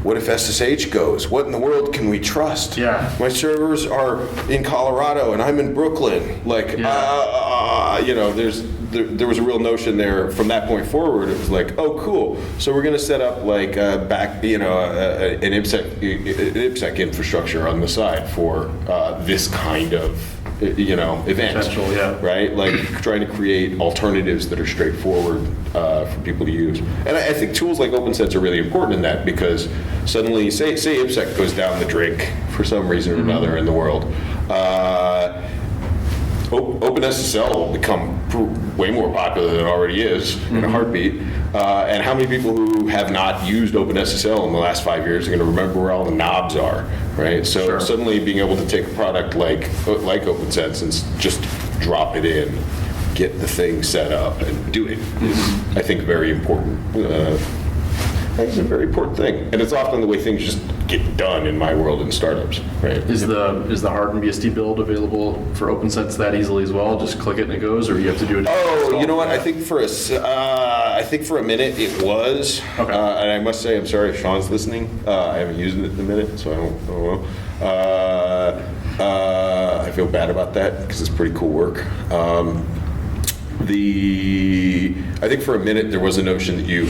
what if SSH goes? What in the world can we trust? Yeah. My servers are in Colorado and I'm in Brooklyn. Like, there was a real notion there from that point forward. It was like, oh, cool. So we're going to set up like an IPsec infrastructure on the side for this kind of event, right? Like trying to create alternatives that are straightforward for people to use. And I think tools like OpenSense are really important in that, because suddenly, say IPsec goes down the drink for some reason or another in the world, OpenSSL will become way more popular than it already is in a heartbeat. And how many people who have not used OpenSSL in the last 5 years are going to remember where all the knobs are, right? So suddenly being able to take a product like OpenSense and just drop it in, get the thing set up, and do it is, I think, very important. It's a very important thing, and it's often the way things just get done in my world in startups. Right? Is the hardened BSD build available for OpenSense that easily as well? Just click it and it goes, or you have to do it? Oh, you know what? I think for a minute it was, and I must say, I'm sorry if Sean's listening. I haven't used it in a minute, so I don't know. I feel bad about that because it's pretty cool work. I think for a minute there was a notion that you,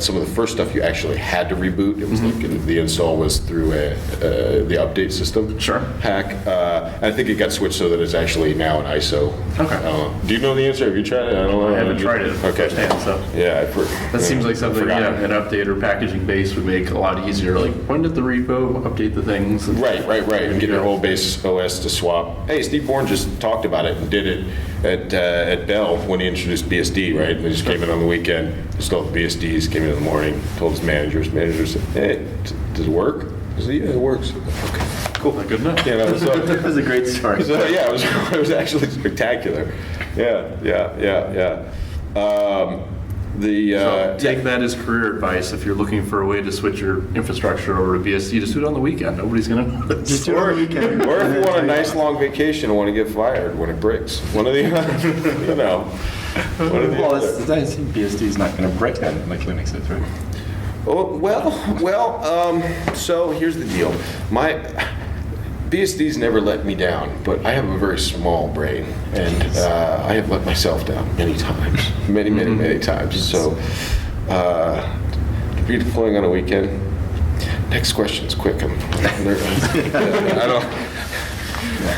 some of the first stuff you actually had to reboot. It was like the install was through the update system hack. I think it got switched so that it's actually now an ISO. Okay. Do you know the answer? Have you tried it? I don't know. I haven't tried it firsthand, so. Yeah. That seems like something, an update or packaging base would make a lot easier. Like, point at the repo, update the things. And, Right. And get your whole base OS to swap. Hey, Steve Bourne just talked about it and did it at Bell when he introduced BSD, right? And they just came in on the weekend, installed the BSDs, came in the morning, told his managers said, hey, does it work? I said, yeah, it works. Okay, cool. Good enough. Yeah, no, so, That was a great story. so, yeah, it was actually spectacular. Yeah. Take that as career advice if you're looking for a way to switch your infrastructure over to BSD. Just do it on the weekend. Nobody's going to notice. Just do it on the weekend. Or if you want a nice long vacation and want to get fired when it breaks. One of the, you know. One of the Well, other. I think BSD is not going to break that like Linux is, right? Oh, so here's the deal. BSD's never let me down, but I have a very small brain, and I have let myself down many times, many times. So, redeploying on a weekend. Next question's quick. I don't.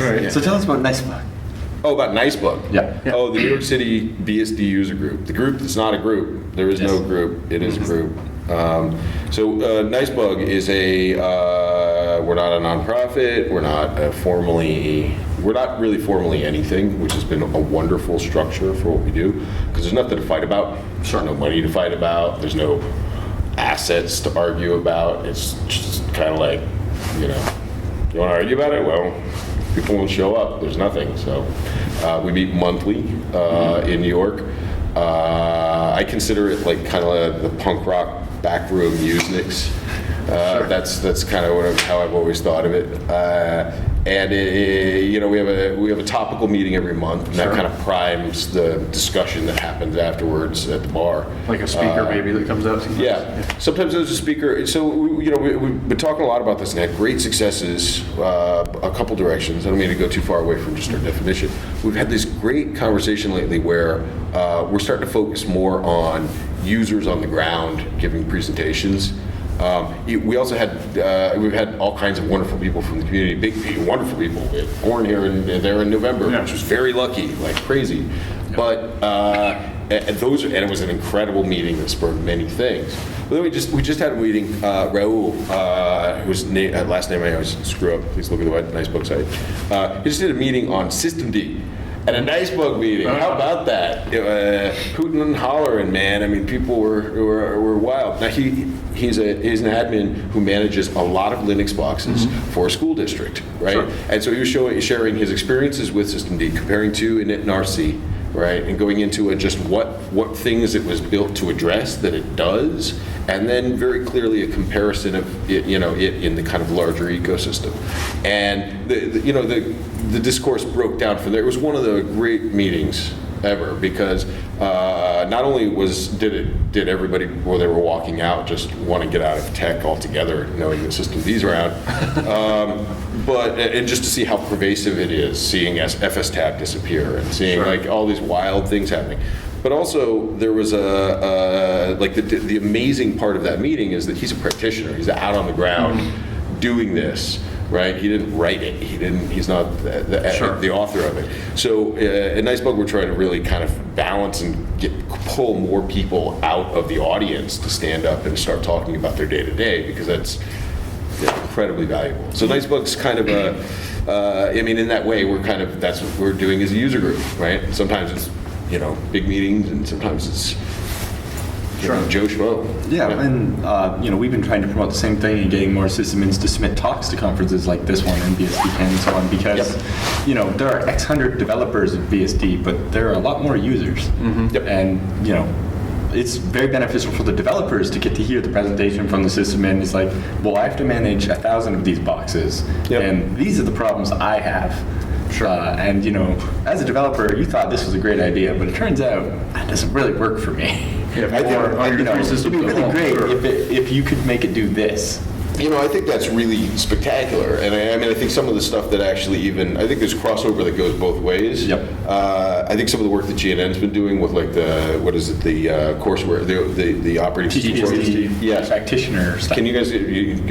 Right. So tell us about NiceBug. Oh, about NiceBug. Yeah. Oh, the New York City BSD user group. The group that's not a group. There is no group. It is a group. NiceBug is we're not a nonprofit. We're not really formally anything, which has been a wonderful structure for what we do, because there's nothing to fight about. There's no money to fight about. There's no assets to argue about. It's just kind of like, you want to argue about it? Well, people won't show up. There's nothing. So we meet monthly in New York. I consider it like kind of the punk rock backroom Usenix. That's kind of how I've always thought of it. And we have a topical meeting every month, and that kind of primes the discussion that happens afterwards at the bar. Like a speaker maybe that comes out sometimes? Yeah. Sometimes there's a speaker. So, we've been talking a lot about this and had great successes a couple directions. I don't mean to go too far away from just our definition. We've had this great conversation lately where we're starting to focus more on users on the ground giving presentations. We also we've had all kinds of wonderful people from the community, wonderful people. We had Born here and there in November, which was very lucky, like crazy. But it was an incredible meeting that spurred many things. But then we just had a meeting. Raul, whose last name I always screw up. Please look at the NiceBug site. He just did a meeting on systemd. At a NiceBug meeting. How about that? Hooting and hollering, man. I mean, people were wild. Now he's an admin who manages a lot of Linux boxes for a school district, right? Sure. And so he was sharing his experiences with systemd, comparing to init and RC, right, and going into just what things it was built to address that it does, and then very clearly a comparison of it in the kind of larger ecosystem. And the discourse broke down from there. It was one of the great meetings ever, because not only did everybody, while they were walking out, just want to get out of tech altogether, knowing that systemd's around, but just to see how pervasive it is, seeing FSTab disappear and seeing like all these wild things happening. But also there was the amazing part of that meeting is that he's a practitioner. He's out on the ground doing this. Right, he didn't write it. He's not the author of it. So at NiceBug, we're trying to really kind of balance and pull more people out of the audience to stand up and start talking about their day to day, because that's incredibly valuable. So NiceBug's kind of in that way, that's what we're doing as a user group, right? And sometimes it's big meetings, and sometimes it's Joe Schmo. Yeah, and we've been trying to promote the same thing and getting more sysadmins to submit talks to conferences like this one and BSD Can and so on, because there are X hundred developers of BSD, but there are a lot more users, and it's very beneficial for the developers to get to hear the presentation from the sysadmin. It's like, well, I have to manage 1,000 of these boxes, and these are the problems I have. And as a developer, you thought this was a great idea, but it turns out that doesn't really work for me. It'd be really great if you could make it do this. I think that's really spectacular, and I think some of the stuff that actually I think there's crossover that goes both ways. Yep. I think some of the work that GNN's been doing with like the courseware, the operating system. PCBSD Yes. practitioner stuff. Can you guys,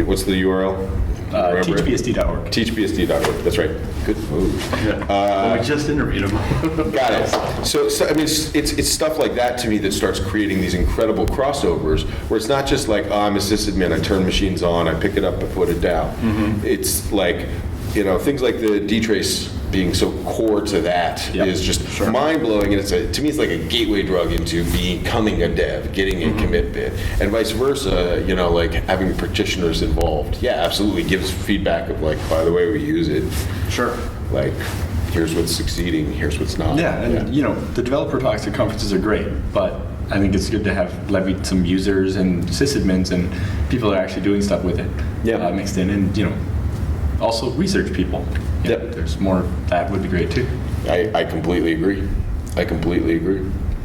what's the URL? teachbsd.org. Teachbsd.org. That's right. Good move. Well, we just interviewed him. Got it. So I mean, it's stuff like that to me that starts creating these incredible crossovers, where it's not just like, I'm a sysadmin, I turn machines on, I pick it up, I put it down. It's like, things like the dtrace being so core to that is just mind-blowing, and to me it's like a gateway drug into becoming a dev, getting a commit bit, and vice versa. Like having practitioners involved, absolutely gives feedback of like, by the way we use it, like here's what's succeeding, here's what's not. The developer talks at conferences are great, but I think it's good to have levied some users and sysadmins and people that are actually doing stuff with it mixed in, and also research people. There's more of that would be great too. I completely agree.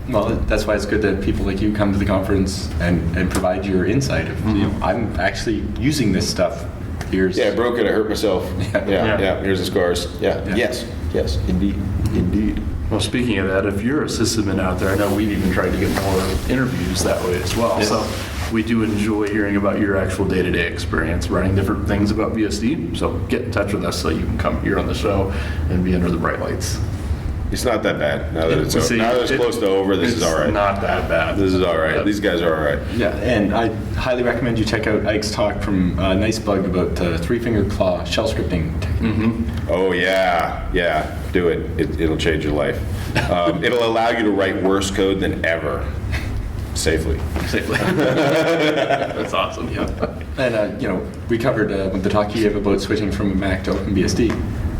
Well, that's why it's good that people like you come to the conference and provide your insight of, I'm actually using this stuff. Here's I broke it, I hurt myself. Here's the scars. Yes, indeed. Well, speaking of that, if you're a sysadmin out there, I know we've even tried to get more interviews that way as well. So we do enjoy hearing about your actual day-to-day experience running different things about BSD. So get in touch with us so you can come here on the show and be under the bright lights. It's not that bad. Now that it's close to over, this is all right. It's not that bad. This is all right. These guys are all right. Yeah, and I highly recommend you check out Ike's talk from Nice Bug about three-finger claw shell scripting technique. Oh, yeah. Do it. It'll change your life. It'll allow you to write worse code than ever. Safely. That's awesome. And, we covered the talk you gave about switching from a Mac to OpenBSD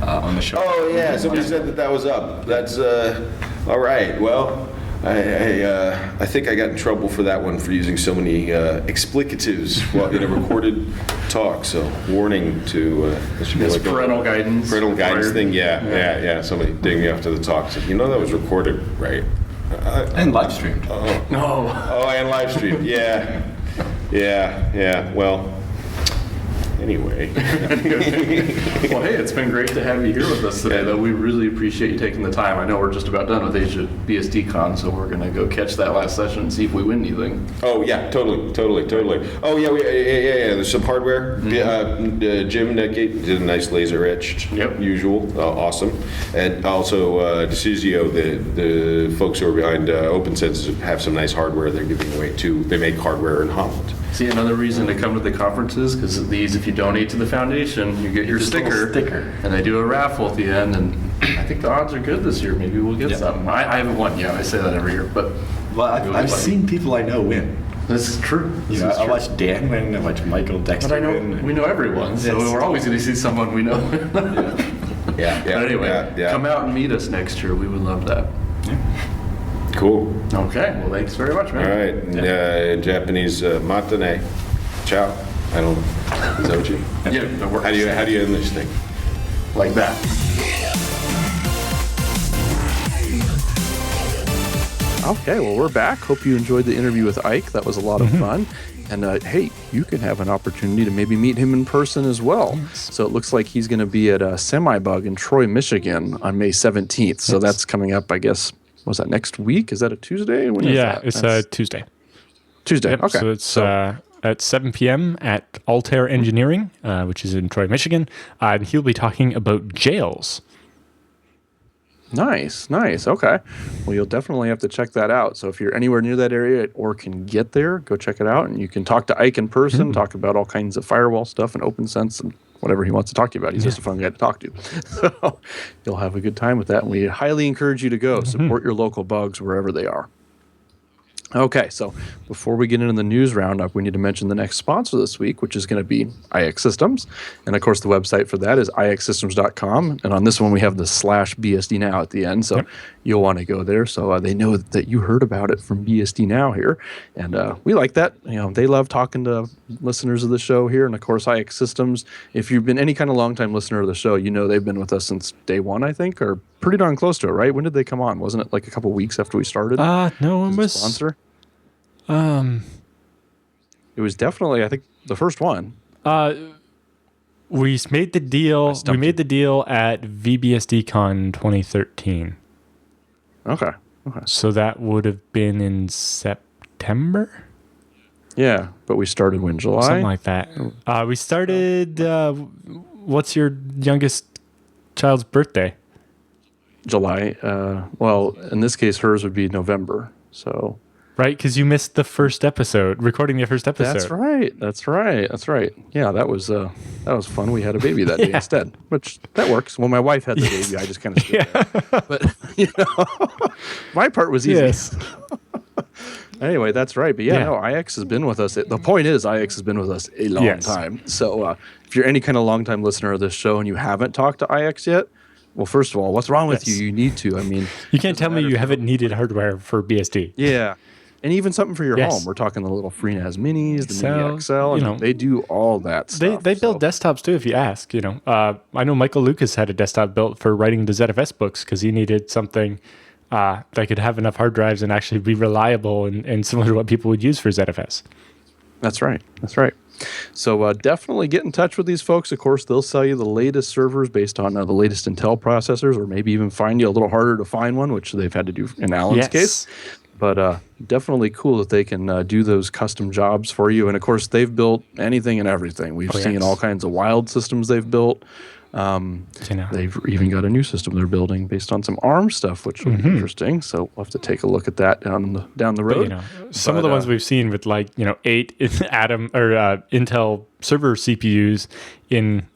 on the show. Oh, yeah. Somebody said that was up. That's all right. Well, I think I got in trouble for that one for using so many explicatives while in a recorded talk. So warning to this should be like parental guidance. Parental guidance thing. Yeah. Somebody digging me after the talk said, that was recorded, right? And live streamed. Oh, and live streamed. Yeah. Well. Anyway. Well, hey, it's been great to have you here with us today, though. We really appreciate you taking the time. I know we're just about done with Asia BSD Con, so we're going to go catch that last session and see if we win anything. Oh, yeah, totally. Oh, yeah, there's some hardware. Jim Netgate did a nice laser etched, usual, awesome. And also, Decisio, the folks who are behind OpnSense have some nice hardware they're giving away, too. They make hardware in Holland. See, another reason to come to the conferences, because these, if you donate to the foundation, you get your sticker, and they do a raffle at the end, and I think the odds are good this year. Maybe we'll get something. I haven't won yet. I say that every year, but I've seen people I know win. This is true. I watch Dan win. I watch Michael Dexter win. We know everyone, so we're always going to see someone we know. But anyway, come out and meet us next year. We would love that. Cool. Okay. Well, thanks very much, man. All right. Japanese matane. Ciao. I don't know. Is that what you? Yeah, that works. How do you end this thing? Like that. Okay, well, we're back. Hope you enjoyed the interview with Ike. That was a lot of fun. And hey, you can have an opportunity to maybe meet him in person as well. Yes. So it looks like he's going to be at Semibug in Troy, Michigan on May 17th. So that's coming up, I guess. Was that next week? Is that a Tuesday? When is that? It's Tuesday. Tuesday, yep, okay. So it's at 7 p.m. at Altair Engineering, which is in Troy, Michigan. And he'll be talking about jails. Nice. Okay. Well, you'll definitely have to check that out. So if you're anywhere near that area or can get there, go check it out. And you can talk to Ike in person, talk about all kinds of firewall stuff and OpnSense and whatever he wants to talk to you about. He's just a fun guy to talk to. So you'll have a good time with that. And we highly encourage you to go. Support your local bugs wherever they are. Okay, so before we get into the news roundup, we need to mention the next sponsor this week, which is going to be iXsystems. And of course, the website for that is iXsystems.com. And on this one, we have the /BSD Now at the end. So you'll want to go there so they know that you heard about it from BSD Now here. And we like that. They love talking to listeners of the show here. And of course, iXsystems, if you've been any kind of long-time listener of the show, they've been with us since day one, I think, or pretty darn close to it, right? When did they come on? Wasn't it like a couple weeks after we started? No, it was sponsor. It was definitely, I think, the first one. We made the deal. We made the deal at VBSDCon 2013. Okay. So that would have been in September? Yeah, but we started when, July? Something like that. We started, what's your youngest child's birthday? July. Well, in this case, hers would be November. So. Right, because you missed the first episode, recording the first episode. That's right. Yeah, that was fun. We had a baby that day instead, which that works. Well, my wife had the baby. I just kind of stood there. But my part was easy. Yes. Anyway, that's right. But no, IX has been with us. The point is, IX has been with us a long time. So if you're any kind of long-time listener of this show and you haven't talked to IX yet, well, first of all, what's wrong with you? You need to. I mean, you can't tell me you haven't needed hardware for BSD. Yeah. And even something for your home. We're talking the little FreeNAS minis, the Mini XL. They do all that stuff. They build desktops too, if you ask. I know Michael Lucas had a desktop built for writing the ZFS books because he needed something that could have enough hard drives and actually be reliable and similar to what people would use for ZFS. That's right. So definitely get in touch with these folks. Of course, they'll sell you the latest servers based on the latest Intel processors, or maybe even find you a little harder to find one, which they've had to do in Alan's case. But definitely cool that they can do those custom jobs for you. And, of course, they've built anything and everything. We've seen all kinds of wild systems they've built. They've even got a new system they're building based on some ARM stuff, which will be interesting. So we'll have to take a look at that down the road. But, some of the ones we've seen with 8 Atom or Intel server CPUs in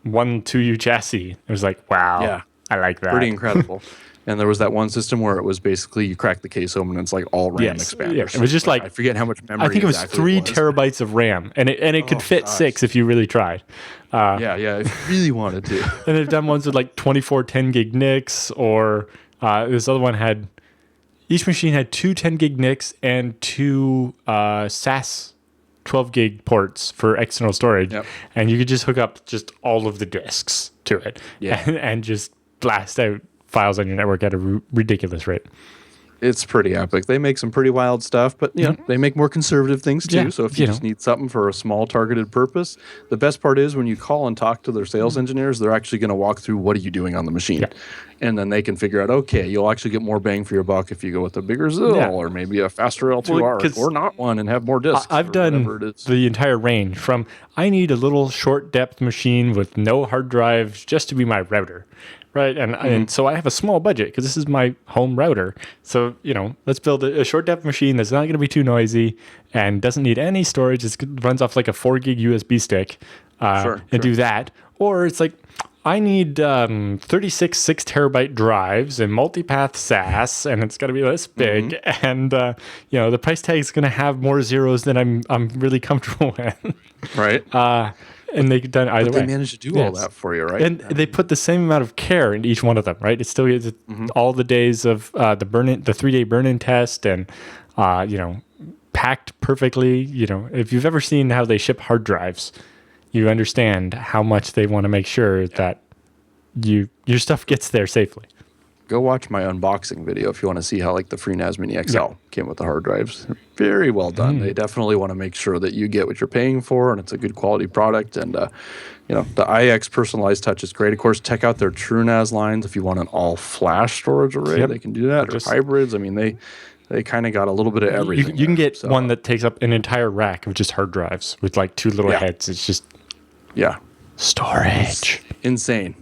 1 2U chassis. It was like, wow, I like that. Pretty incredible. And there was that one system where it was basically you crack the case open and it's like all RAM expanders. Yeah. It was just I forget how much memory. I think it was 3 terabytes of RAM, and it could fit 6 if you really tried. If you really wanted to. And they've done ones with 24 10 gig NICs, or this other one had each machine had 2 10 gig NICs and 2 SAS 12 gig ports for external storage, and you could just hook up just all of the disks to it, and just blast out files on your network at a ridiculous rate. It's pretty epic. They make some pretty wild stuff, but they make more conservative things too. So if you just need something for a small targeted purpose, the best part is when you call and talk to their sales engineers, they're actually going to walk through what are you doing on the machine. And then they can figure out, okay, you'll actually get more bang for your buck if you go with a bigger ZIL or maybe a faster L2R or not one and have more disks. I've done the entire range from I need a little short depth machine with no hard drives just to be my router. Right, and so I have a small budget because this is my home router. So, let's build a short depth machine that's not going to be too noisy and doesn't need any storage. It runs off like a 4 gig USB stick and do that. Or it's like, I need 36 6 terabyte drives and multipath SAS, and it's got to be this big. And, the price tag is going to have more zeros than I'm really comfortable with. Right. And they've done either way. They managed to do all that for you, right? And they put the same amount of care in each one of them, right? It still is all the days of the 3-day burn-in test, and packed perfectly. If you've ever seen how they ship hard drives, you understand how much they want to make sure that your stuff gets there safely. Go watch my unboxing video if you want to see how the FreeNAS Mini XL came with the hard drives. Very well done. They definitely want to make sure that you get what you're paying for, and it's a good quality product. And the iX personalized touch is great. Of course, check out their TrueNAS lines if you want an all flash storage array. They can do that, or hybrids. I mean, they kind of got a little bit of everything. You can get one that takes up an entire rack of just hard drives with 2 little heads. It's just storage. Insane.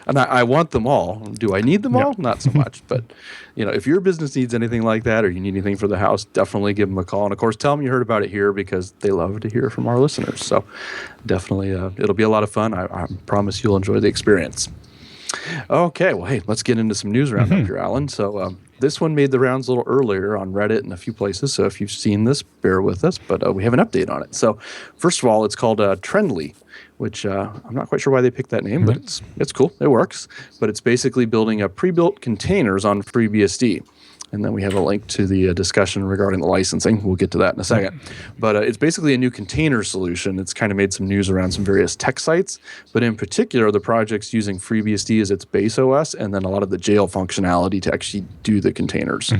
And I want them all. Do I need them all? Not so much. But, if your business needs anything like that or you need anything for the house, definitely give them a call. And, of course, tell them you heard about it here because they love to hear from our listeners. So definitely it'll be a lot of fun. I promise you'll enjoy the experience. Okay. Well, hey, let's get into some news roundup here, Alan. So this one made the rounds a little earlier on Reddit and a few places. So if you've seen this, bear with us. But we have an update on it. So first of all, it's called Trendly, which I'm not quite sure why they picked that name, but it's cool. It works. But it's basically building a pre-built containers on FreeBSD. And then we have a link to the discussion regarding the licensing. We'll get to that in a second. But it's basically a new container solution. It's kind of made some news around some various tech sites. But in particular, the project's using FreeBSD as its base OS and then a lot of the jail functionality to actually do the containers.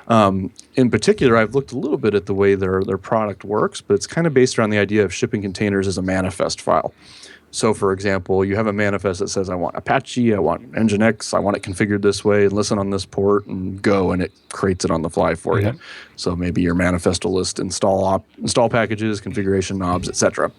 In particular, I've looked a little bit at the way their product works, but it's kind of based around the idea of shipping containers as a manifest file. So, for example, you have a manifest that says, I want Apache, I want Nginx, I want it configured this way, and listen on this port, and go, and it creates it on the fly for you. So maybe your manifest will list install packages, configuration knobs, etc.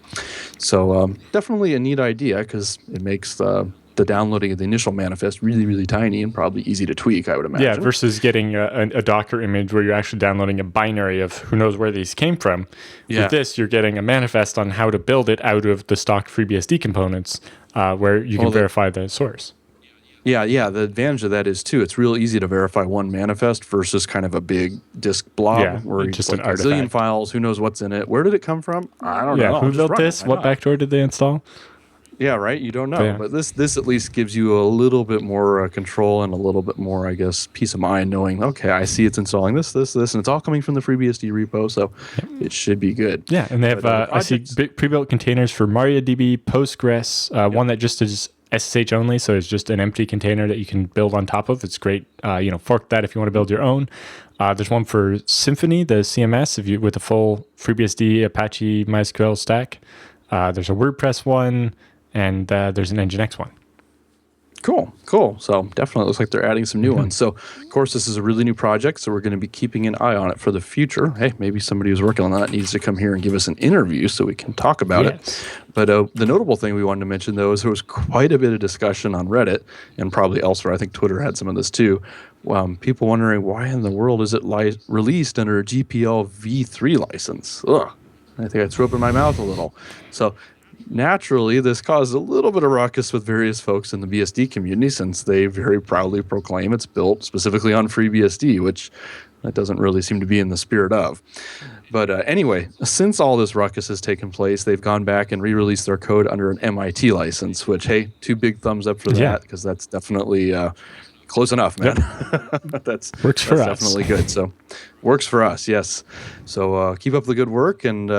So definitely a neat idea because it makes the downloading of the initial manifest really, really tiny and probably easy to tweak, I would imagine. Yeah, versus getting a Docker image where you're actually downloading a binary of who knows where these came from. With this, you're getting a manifest on how to build it out of the stock FreeBSD components where you can verify the source. Yeah. The advantage of that is, too, it's real easy to verify one manifest versus kind of a big disk blob where just like an a artifact. zillion files, who knows what's in it, where did it come from? I don't know. Who built this? What backdoor did they install? Yeah, right. You don't know, but this at least gives you a little bit more control and a little bit more, I guess, peace of mind, knowing okay, I see it's installing this, and it's all coming from the FreeBSD repo, so it should be good. Yeah, and they have I see pre-built containers for MariaDB, Postgres, one that just is SSH only, so it's just an empty container that you can build on top of. It's great. Fork that if you want to build your own. There's one for Symfony, the CMS, with a full FreeBSD Apache MySQL stack. There's a WordPress one. And there's an Nginx one. Cool. So definitely looks like they're adding some new ones. So, of course, this is a really new project, so we're going to be keeping an eye on it for the future. Hey, maybe somebody who's working on that needs to come here and give us an interview so we can talk about it. But the notable thing we wanted to mention, though, is there was quite a bit of discussion on Reddit and probably elsewhere. I think Twitter had some of this, too. People wondering, why in the world is it released under a GPL v3 license? Ugh. I think I threw up in my mouth a little. So naturally, this caused a little bit of ruckus with various folks in the BSD community since they very proudly proclaim it's built specifically on FreeBSD, which that doesn't really seem to be in the spirit of. But anyway, since all this ruckus has taken place, they've gone back and re-released their code under an MIT license, which, hey, 2 big thumbs up for that because that's definitely close enough, man. Works for us. Definitely good. So works for us, yes. So keep up the good work, and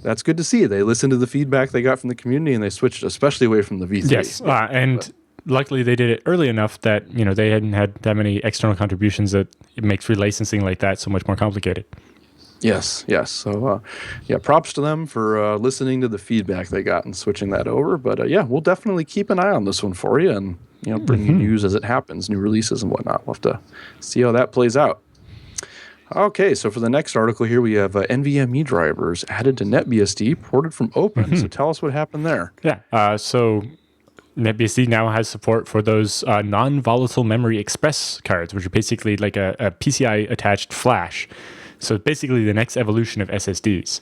that's good to see. They listened to the feedback they got from the community, and they switched especially away from the V3. Yes, luckily they did it early enough that they hadn't had that many external contributions that it makes relicensing like that so much more complicated. Yes. So, props to them for listening to the feedback they got and switching that over. But we'll definitely keep an eye on this one for you, and bring you news as it happens, new releases and whatnot. We'll have to see how that plays out. Okay, so for the next article here, we have NVMe drivers added to NetBSD, ported from Open. So tell us what happened there. Yeah, so NetBSD now has support for those non-volatile memory express cards, which are basically like a PCI-attached flash. So basically the next evolution of SSDs.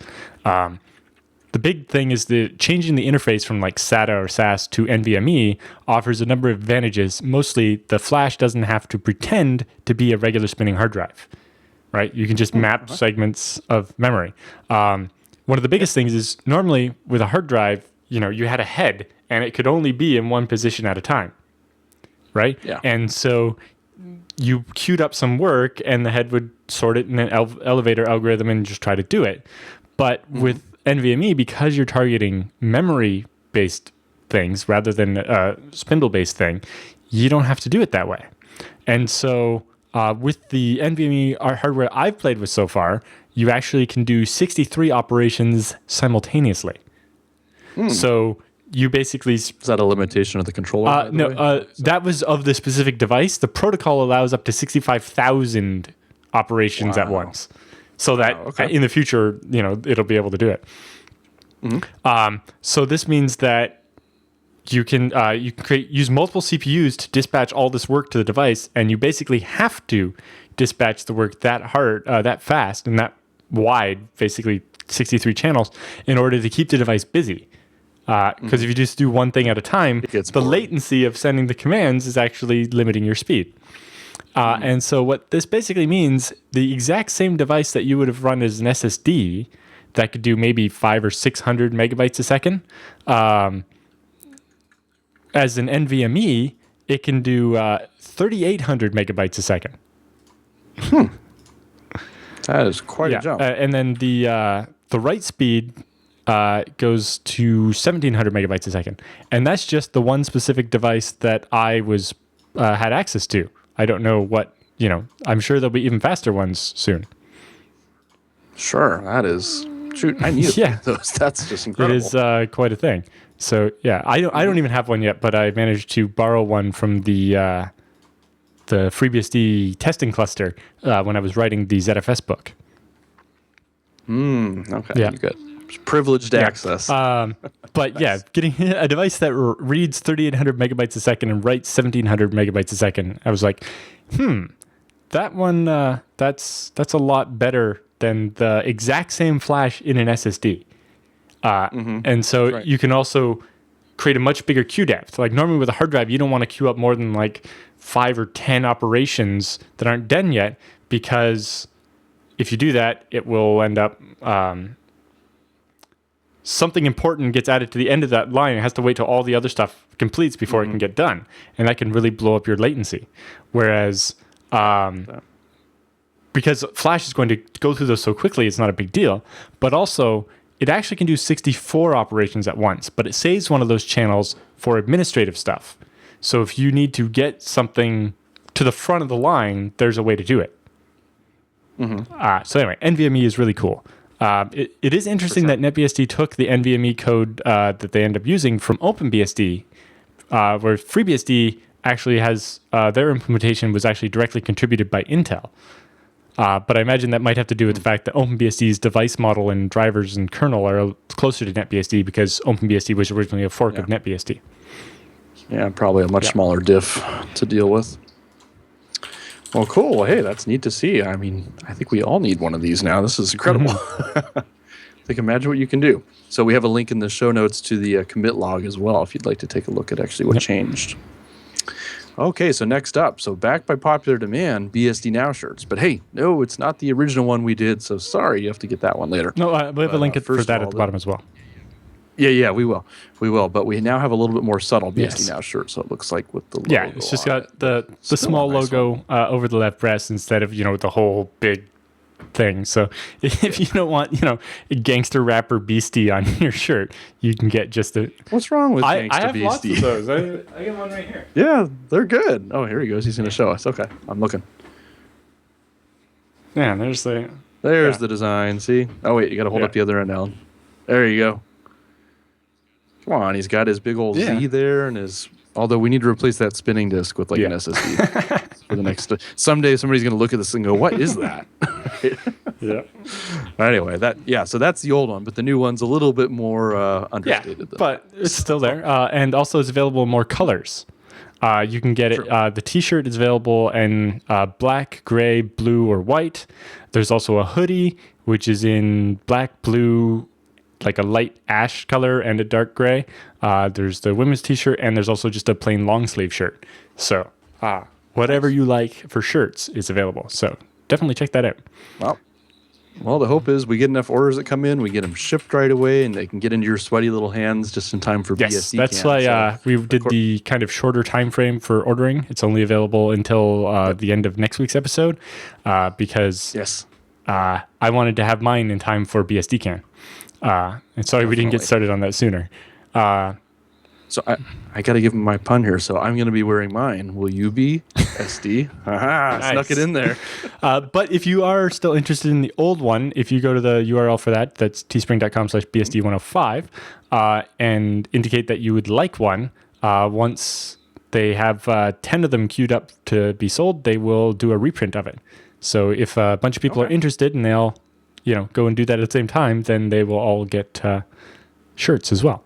The big thing is changing the interface from like SATA or SAS to NVMe offers a number of advantages. Mostly, the flash doesn't have to pretend to be a regular spinning hard drive, right? You can just map segments of memory. One of the biggest things is normally with a hard drive, you had a head and it could only be in one position at a time, right? Yeah. And so you queued up some work and the head would sort it in an elevator algorithm and just try to do it. But with NVMe, because you're targeting memory-based things rather than a spindle-based thing, you don't have to do it that way. And so with the NVMe hardware I've played with so far, you actually can do 63 operations simultaneously. So you basically... Is that a limitation of the controller? No, that was of the specific device. The protocol allows up to 65,000 operations at once. So that in the future, it'll be able to do it. So this means that you can use multiple CPUs to dispatch all this work to the device, and you basically have to dispatch the work that fast and that wide, basically 63 channels, in order to keep the device busy. Because if you just do one thing at a time, the latency of sending the commands is actually limiting your speed. And so what this basically means, the exact same device that you would have run as an SSD that could do maybe 500 or 600 megabytes a second, as an NVMe, it can do 3,800 megabytes a second. That is quite a jump. And then the write speed goes to 1,700 megabytes a second, and that's just the one specific device that I was had access to. I don't know what I'm sure there'll be even faster ones soon. Sure, that is. Shoot, I need those. That's just incredible. It is quite a thing. So yeah, I don't even have one yet, but I managed to borrow one from the FreeBSD testing cluster when I was writing the ZFS book. Okay. Yeah. You got privileged access. But yeah, getting a device that reads 3,800 megabytes a second and writes 1,700 megabytes a second, I was like, that one, that's a lot better than the exact same flash in an SSD. And so you can also create a much bigger queue depth. Like normally with a hard drive, you don't want to queue up more than like 5 or 10 operations that aren't done yet, because if you do that, it will end up something important gets added to the end of that line. It has to wait till all the other stuff completes before it can get done, and that can really blow up your latency. Whereas because Flash is going to go through those so quickly, it's not a big deal. But also, it actually can do 64 operations at once, but it saves one of those channels for administrative stuff. So if you need to get something to the front of the line, there's a way to do it. So anyway, NVMe is really cool. It is interesting that NetBSD took the NVMe code that they end up using from OpenBSD, where FreeBSD actually has their implementation was actually directly contributed by Intel. But I imagine that might have to do with the fact that OpenBSD's device model and drivers and kernel are closer to NetBSD because OpenBSD was originally a fork of NetBSD. Yeah, probably a much smaller diff to deal with. Well, cool. Well, hey, that's neat to see. I mean, I think we all need one of these now. This is incredible. Like, imagine what you can do. So we have a link in the show notes to the commit log as well, if you'd like to take a look at actually what changed. Okay, so next up. So backed by popular demand, BSD Now shirts. But hey, no, it's not the original one we did, so sorry, you have to get that one later. No, we have a link for that at the bottom as well. Yeah, we will. We will. But we now have a little bit more subtle BSD Now shirt, so it looks like with the logo. Yeah, it's just got the small logo over the left breast instead of, the whole big thing. So if you don't want, a gangster rapper Beastie on your shirt, you can get just a... What's wrong with gangster I have Beastie? lots of those. I got one right here. Yeah, they're good. Oh, here he goes. He's going to show us. Okay, I'm looking. Yeah, there's the... There's the design. See? Oh, wait, you got to hold up the other end, Alan. There you go. Come on, he's got his big old Z there and his... Although we need to replace that spinning disk with like an SSD for the next... Someday somebody's going to look at this and go, what is that? Anyway, so that's the old one, but the new one's a little bit more understated. But it's still there. And also it's available in more colors. You can get it. The t-shirt is available in black, gray, blue, or white. There's also a hoodie, which is in black, blue, like a light ash color and a dark gray. There's the women's t-shirt, and there's also just a plain long sleeve shirt. So whatever you like for shirts is available. So definitely check that out. Well, the hope is we get enough orders that come in, we get them shipped right away, and they can get into your sweaty little hands just in time for BSD. That's why we did the kind of shorter time frame for ordering. It's only available until the end of next week's episode because I wanted to have mine in time for BSD Can. And sorry we didn't get started on that sooner. So I got to give him my pun here. So I'm going to be wearing mine. Will you be SD? Nice. Snuck it in there. But if you are still interested in the old one, if you go to the URL for that's teespring.com/BSD105 and indicate that you would like one, once they have 10 of them queued up to be sold, they will do a reprint of it. So if a bunch of people are interested and they'll go and do that at the same time, then they will all get shirts as well.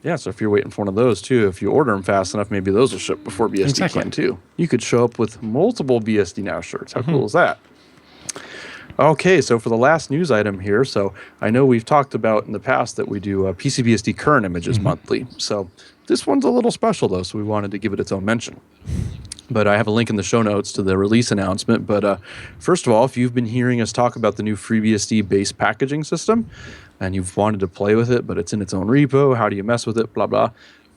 Yeah, so if you're waiting for one of those too, if you order them fast enough, maybe those will ship before BSD can too. You could show up with multiple BSD Now shirts. How cool is that? Okay, so for the last news item here, so I know we've talked about in the past that we do PCBSD current images monthly. So this one's a little special though, so we wanted to give it its own mention. But I have a link in the show notes to the release announcement. But first of all, if you've been hearing us talk about the new FreeBSD base packaging system, and you've wanted to play with it, but it's in its own repo, how do you mess with it, blah, blah.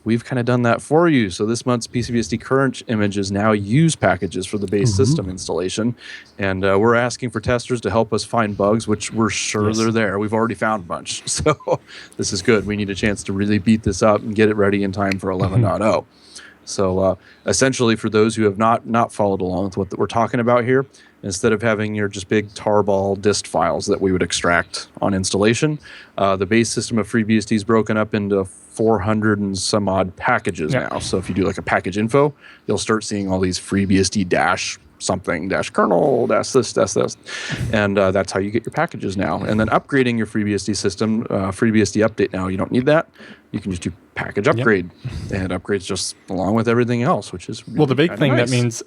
we've kind of done that for you. So this month's PCBSD current images now use packages for the base system installation. And we're asking for testers to help us find bugs, which we're sure they're there. We've already found a bunch. So this is good. We need a chance to really beat this up and get it ready in time for 11.0. So essentially, for those who have not followed along with what we're talking about here, instead of having your just big tarball dist files that we would extract on installation, the base system of FreeBSD is broken up into 400 and some odd packages now. So if you do like a package info, you'll start seeing all these FreeBSD dash something, dash kernel, dash this, and that's how you get your packages now. And then upgrading your FreeBSD system, FreeBSD update now, you don't need that. You can just do package upgrade, and upgrades just along with everything else, which is really well, the big thing nice. that means,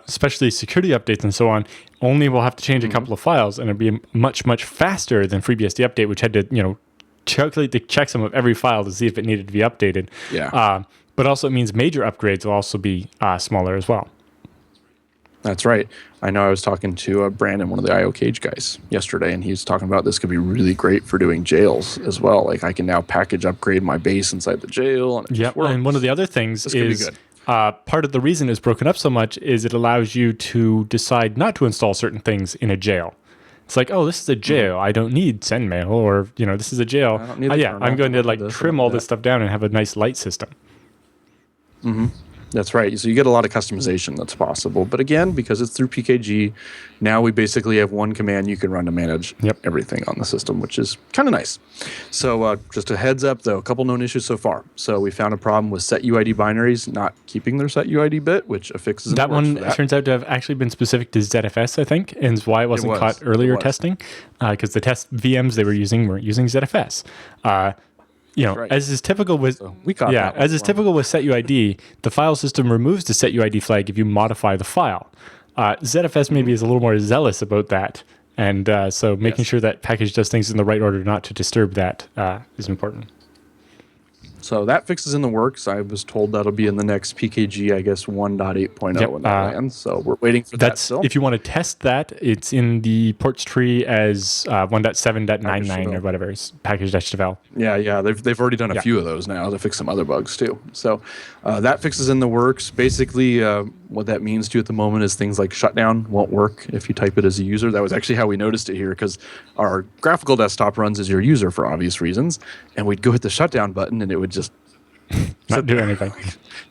especially security updates and so on, only will have to change a couple of files, and it'll be much faster than FreeBSD update, which had to calculate the checksum of every file to see if it needed to be updated. But also it means major upgrades will also be smaller as well. That's right. I know I was talking to Brandon, one of the IO Cage guys, yesterday, and he was talking about this could be really great for doing jails as well. Like I can now package upgrade my base inside the jail. And and one of the other things is part of the reason it's broken up so much is it allows you to decide not to install certain things in a jail. It's like, oh, this is a jail. I don't need SendMail, or this is a jail. I'm going to like trim all this stuff down and have a nice light system. That's right. So you get a lot of customization that's possible. But again, because it's through PKG, now we basically have one command you can run to manage everything on the system, which is kind of nice. So just a heads up, though, a couple known issues so far. So we found a problem with setUID binaries not keeping their setUID bit, which affixes that one turns out to have actually been specific to ZFS, I think, and is why it wasn't caught earlier testing, because the test VMs they were using weren't using ZFS. As is typical with typical with setUID, the file system removes the setUID flag if you modify the file. ZFS maybe is a little more zealous about that, and so making sure that package does things in the right order, not to disturb that, is important. So that fix is in the works. I was told that'll be in the next PKG, I guess, 1.8.0 when that lands. So we're waiting for that still. If you want to test that, it's in the ports tree as 1.7.99 or whatever. It's package-devel. Yeah. They've already done a few of those now to fix some other bugs too. So that fix is in the works. Basically, what that means to you at the moment is things like shutdown won't work if you type it as a user. That was actually how we noticed it here, because our graphical desktop runs as your user for obvious reasons, and we'd go hit the shutdown button and it would just not do anything.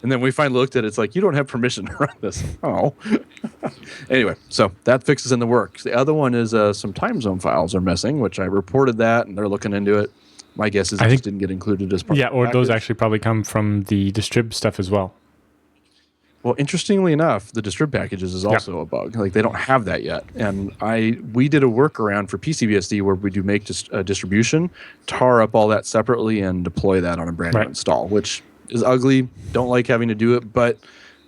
And then we finally looked at it, it's like, you don't have permission to run this. Oh. Anyway, so that fix is in the works. The other one is some time zone files are missing, which I reported that, and they're looking into it. My guess is it just didn't get included as part of the package. Those actually probably come from the distrib stuff as well. Well, interestingly enough, the distrib packages is also a bug. Like, they don't have that yet. And we did a workaround for PCBSD where we do make distribution, tar up all that separately, and deploy that on a brand new install, which is ugly. Don't like having to do it, but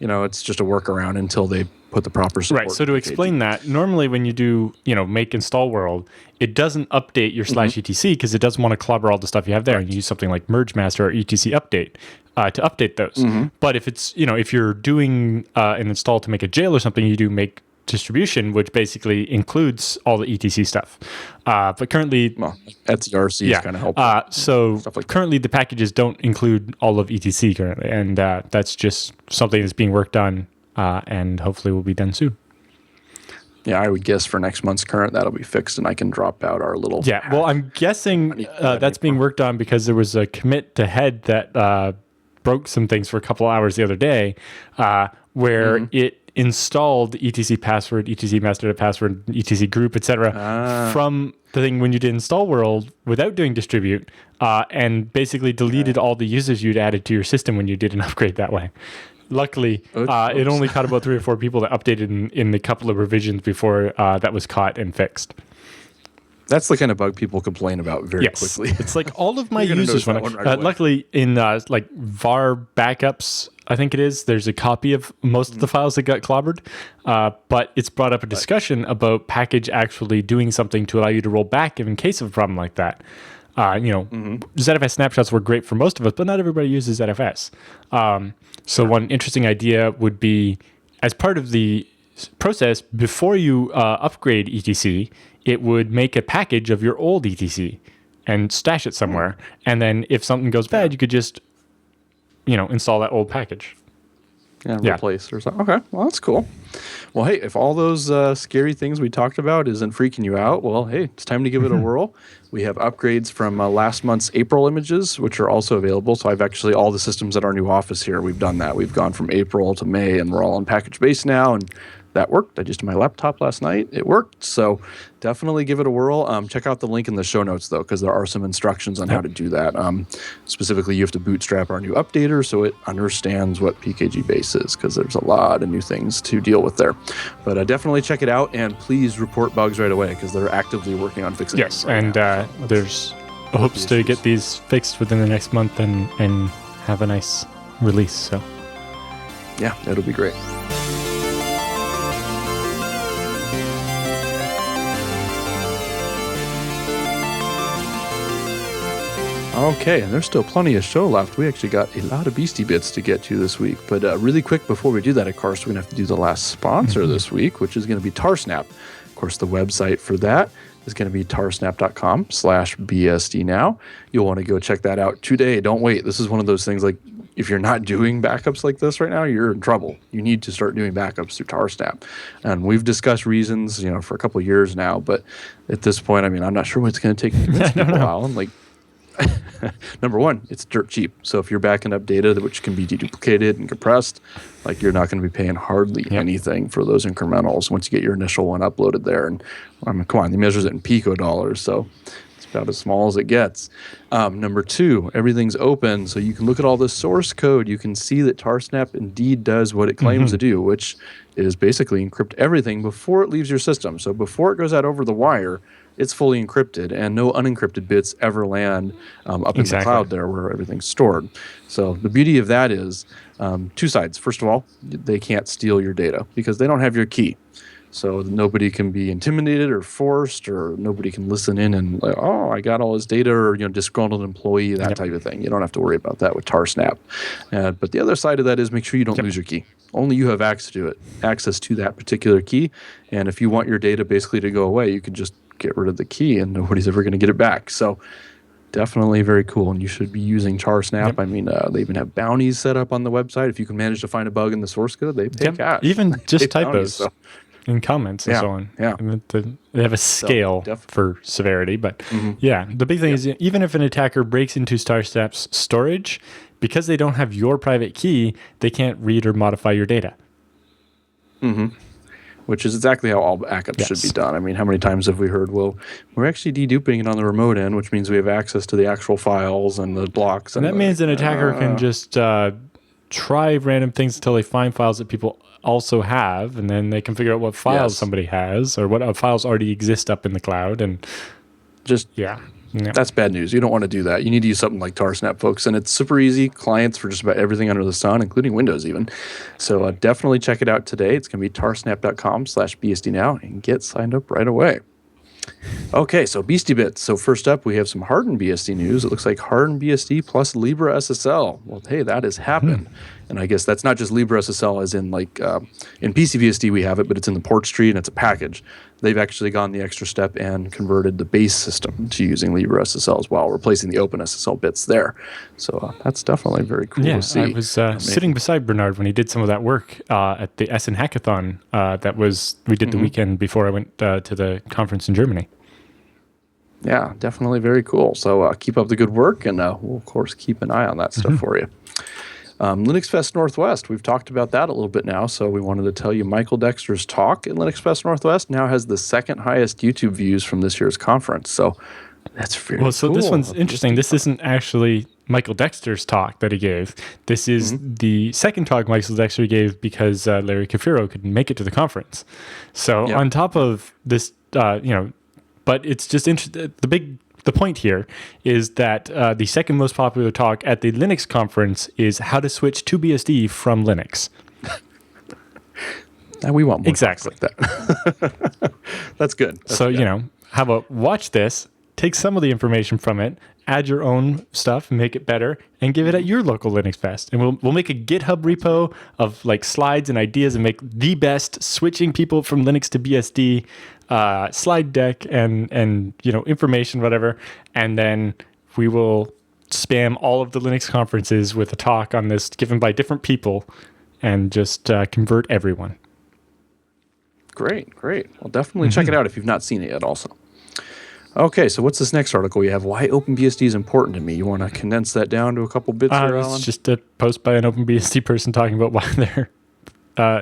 it's just a workaround until they put the proper support. Right. So to explain that, normally when you do, make install world, it doesn't update your /etc because it doesn't want to clobber all the stuff you have there. And you use something like merge master or etc update to update those. But if it's, if you're doing an install to make a jail or something, you do make distribution, which basically includes all the etc stuff. But currently, that's the RC is kind of helpful. So currently the packages don't include all of etc currently, and that's just something that's being worked on, and hopefully will be done soon. Yeah, I would guess for next month's current that'll be fixed, and I can drop out our little. Yeah, well, I'm guessing that's being worked on because there was a commit to head that broke some things for a couple hours the other day, where it installed etc password, etc master password, etc group, etc. From the thing when you did install world without doing distribute, and basically deleted all the users you'd added to your system when you did an upgrade that way. Luckily, it only caught about 3 or 4 people that updated in the couple of revisions before that was caught and fixed. That's the kind of bug people complain about very quickly. It's like all of my users. Luckily, in like var backups, I think it is, there's a copy of most of the files that got clobbered, but it's brought up a discussion about package actually doing something to allow you to roll back in case of a problem like that. ZFS snapshots were great for most of us, but not everybody uses ZFS. So one interesting idea would be, as part of the process, before you upgrade etc, it would make a package of your old etc and stash it somewhere. And then if something goes bad, you could just install that old package. And Yeah. replace or something. Okay, well, that's cool. Well, hey, if all those scary things we talked about isn't freaking you out, well, hey, it's time to give it a whirl. We have upgrades from last month's April images, which are also available. So I've actually, all the systems at our new office here, we've done that. We've gone from April to May, and we're all on package base now, and that worked. I just did my laptop last night. It worked. So definitely give it a whirl. Check out the link in the show notes, though, because there are some instructions on how to do that. Specifically, you have to bootstrap our new updater so it understands what PKG base is, because there's a lot of new things to deal with there. But definitely check it out, and please report bugs right away, because they're actively working on fixing Yes, them right and now. there's hopes to get these fixed within the next month and have a nice release. So Yeah, it'll be great. Okay, and there's still plenty of show left. We actually got a lot of Beastie Bits to get to this week. But really quick, before we do that, of course, we're going to have to do the last sponsor this week, which is going to be Tarsnap. Of course, the website for that is going to be tarsnap.com/BSD Now. You'll want to go check that out today. Don't wait. This is one of those things, like, if you're not doing backups like this right now, you're in trouble. You need to start doing backups through Tarsnap. And we've discussed reasons, for a couple of years now. But at this point, I'm not sure what it's going to take to convince people, Alan. Like, number one, it's dirt cheap. So if you're backing up data which can be deduplicated and compressed, like, you're not going to be paying hardly anything for those incrementals once you get your initial one uploaded there. And come on, he measures it in pico dollars, so it's about as small as it gets. Number two, everything's open, so you can look at all the source code. You can see that Tarsnap indeed does what it claims to do, which is basically encrypt everything before it leaves your system. So before it goes out over the wire, it's fully encrypted, and no unencrypted bits ever land up in the cloud there where everything's stored. So the beauty of that is two sides. First of all, they can't steal your data because they don't have your key. So nobody can be intimidated or forced, or nobody can listen in and, like, oh, I got all his data, or disgruntled employee, that type of thing. You don't have to worry about that with Tarsnap. But the other side of that is make sure you don't lose your key. Only you have access to that particular key. And if you want your data basically to go away, you can just get rid of the key and nobody's ever going to get it back. So definitely very cool, and you should be using Tarsnap. I mean, they even have bounties set up on the website. If you can manage to find a bug in the source code, they pay cash. Even just pay bounties, typos in comments and so on. Yeah. I mean, they have a scale for severity, but the big thing is, even if an attacker breaks into Tarsnap's storage, because they don't have your private key, they can't read or modify your data. Which is exactly how all backups should be done. I mean, how many times have we heard, well, we're actually deduping it on the remote end, which means we have access to the actual files and the blocks. And that means an attacker can just try random things until they find files that people also have, and then they can figure out what files somebody has, or what files already exist up in the cloud, and just that's bad news. You don't want to do that. You need to use something like Tarsnap, folks, and it's super easy. Clients for just about everything under the sun, including Windows even. So definitely check it out today. It's going to be tarsnap.com/BSD Now, and get signed up right away. Okay, so Beastie Bits. So first up, we have some hardened BSD news. It looks like hardened BSD plus Libre SSL. Well, hey, that has happened. And I guess that's not just Libre SSL as in, like, in PCBSD we have it, but it's in the port tree and it's a package. They've actually gone the extra step and converted the base system to using Libre SSL as well, replacing the OpenSSL bits there. So that's definitely very cool to see. I was sitting beside Bernard when he did some of that work at the Essen Hackathon we did the weekend before I went to the conference in Germany. Yeah, definitely very cool. So keep up the good work, and we'll, of course, keep an eye on that stuff for you. Linux Fest Northwest, we've talked about that a little bit now, so we wanted to tell you Michael Dexter's talk at Linux Fest Northwest now has the second highest YouTube views from this year's conference. So that's very cool. So this one's interesting. This isn't actually Michael Dexter's talk that he gave. This is the second talk Michael Dexter gave because Larry Kafiro couldn't make it to the conference. So on top of this, but it's just interesting. The point here is that the second most popular talk at the Linux conference is how to switch to BSD from Linux. And we want more exactly like that. That's good. How about watch this, take some of the information from it, add your own stuff, make it better, and give it at your local Linux Fest. And we'll make a GitHub repo of, like, slides and ideas and make the best switching people from Linux to BSD slide deck and information, whatever. And then we will spam all of the Linux conferences with a talk on this given by different people and just convert everyone. Great. Well, definitely check it out if you've not seen it yet also. Okay, so what's this next article we have? Why OpenBSD is important to me. You want to condense that down to a couple bits here, Alan? It's just a post by an OpenBSD person talking about why they're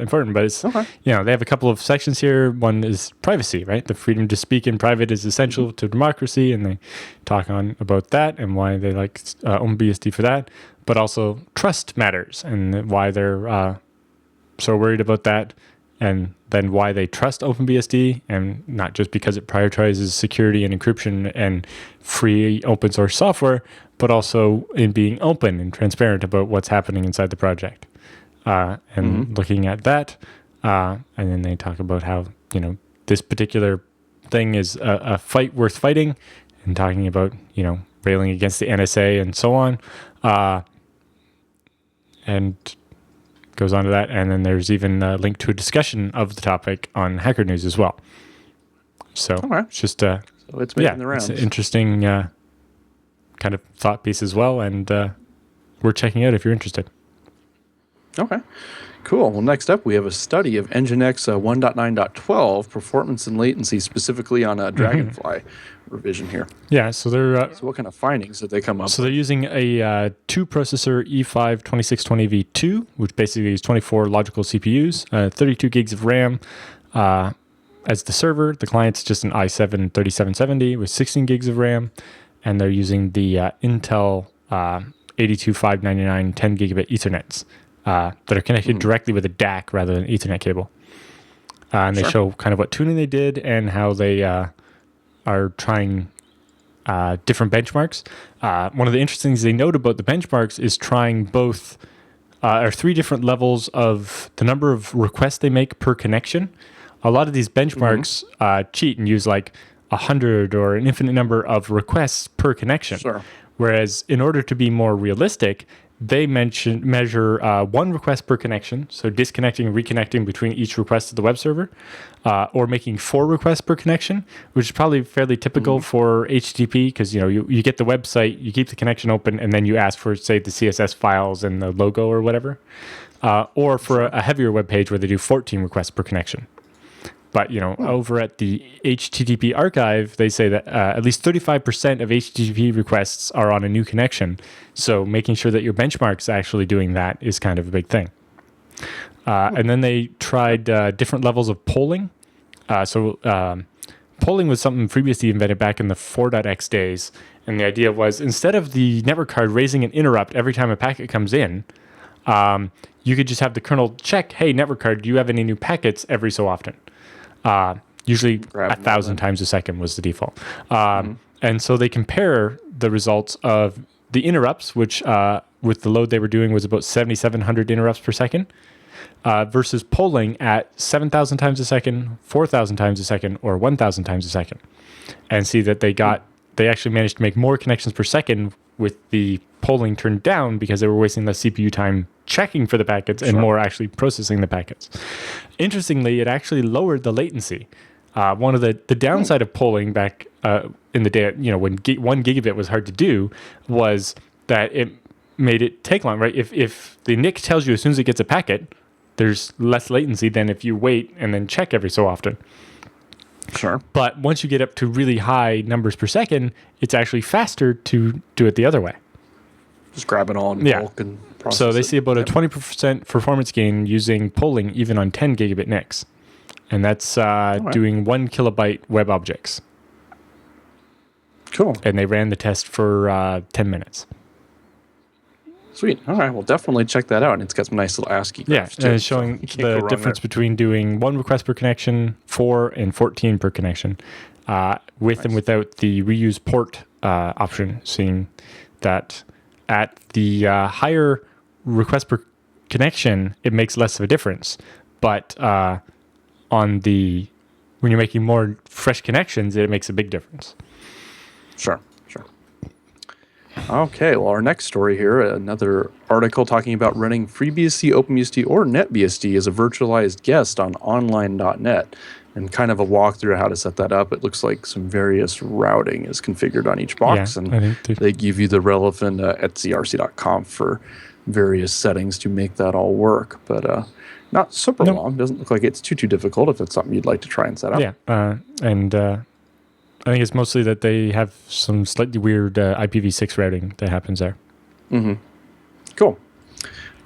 important, but it's, Okay. they have a couple of sections here. One is privacy, right? The freedom to speak in private is essential to democracy, and they talk on about that and why they like OpenBSD for that, but also trust matters and why they're so worried about that, and then why they trust OpenBSD, and not just because it prioritizes security and encryption and free open source software, but also in being open and transparent about what's happening inside the project. And looking at that, and then they talk about how, this particular thing is a fight worth fighting, and talking about, railing against the NSA and so on. And goes on to that. And then there's even a link to a discussion of the topic on Hacker News as well. So it's just, so it's making the rounds. It's an interesting kind of thought piece as well. And we're checking out if you're interested. Okay, cool. Well, next up, we have a study of Nginx 1.9.12 performance and latency, specifically on a Dragonfly revision here. Yeah, so they're... So what kind of findings did they come up with? So they're using a two-processor E5 2620V2, which basically is 24 logical CPUs, 32 gigs of RAM as the server. The client's just an i7 3770 with 16 gigs of RAM, and they're using the Intel 82599 10 gigabit Ethernets. That are connected directly with a DAC rather than Ethernet cable. And they show kind of what tuning they did and how they are trying different benchmarks. One of the interesting things they note about the benchmarks is trying both or three different levels of the number of requests they make per connection. A lot of these benchmarks cheat and use like 100 or an infinite number of requests per connection. Whereas in order to be more realistic, they measure one request per connection, so disconnecting and reconnecting between each request to the web server, or making 4 requests per connection, which is probably fairly typical for HTTP because you get the website, you keep the connection open, and then you ask for, say, the CSS files and the logo or whatever, or for a heavier web page where they do 14 requests per connection. But, over at the HTTP archive, they say that at least 35% of HTTP requests are on a new connection. So making sure that your benchmark's actually doing that is kind of a big thing. And then they tried different levels of polling. Polling was something FreeBSD invented back in the 4.x days. And the idea was instead of the network card raising an interrupt every time a packet comes in, you could just have the kernel check, hey, network card, do you have any new packets every so often? Usually 1,000 times a second was the default. And so they compare the results of the interrupts, which with the load they were doing was about 7,700 interrupts per second, versus polling at 7,000 times a second, 4,000 times a second, or 1,000 times a second. And see that they actually managed to make more connections per second with the polling turned down because they were wasting less CPU time checking for the packets and more actually processing the packets. Interestingly, it actually lowered the latency. One of the downside of polling back in the day, when 1 gigabit was hard to do, was that it made it take long, right? If the NIC tells you as soon as it gets a packet, there's less latency than if you wait and then check every so often. But once you get up to really high numbers per second, it's actually faster to do it the other way. Just grab it all in bulk and process So they it. see about a 20% performance gain using polling even on 10 gigabit NICs. And that's doing 1 kilobyte web objects. Cool. And they ran the test for 10 minutes. Sweet. All right. Well, definitely check that out. And it's got some nice little ASCII graphs and it's showing the difference between doing 1 request per connection, 4, and 14 per connection, with and without the reuse port option, seeing that at the higher request per connection, it makes less of a difference. But when you're making more fresh connections, it makes a big difference. Sure. Okay, well, our next story here, another article talking about running FreeBSD, OpenBSD, or NetBSD as a virtualized guest on online.net. and kind of a walkthrough of how to set that up. It looks like some various routing is configured on each box, Yeah, I and think they give you the relevant etsyrc.conf for various settings to make that all work. But not super long. Doesn't look like it's too difficult if it's something you'd like to try and set up. Yeah, and I think it's mostly that they have some slightly weird IPv6 routing that happens there. Cool.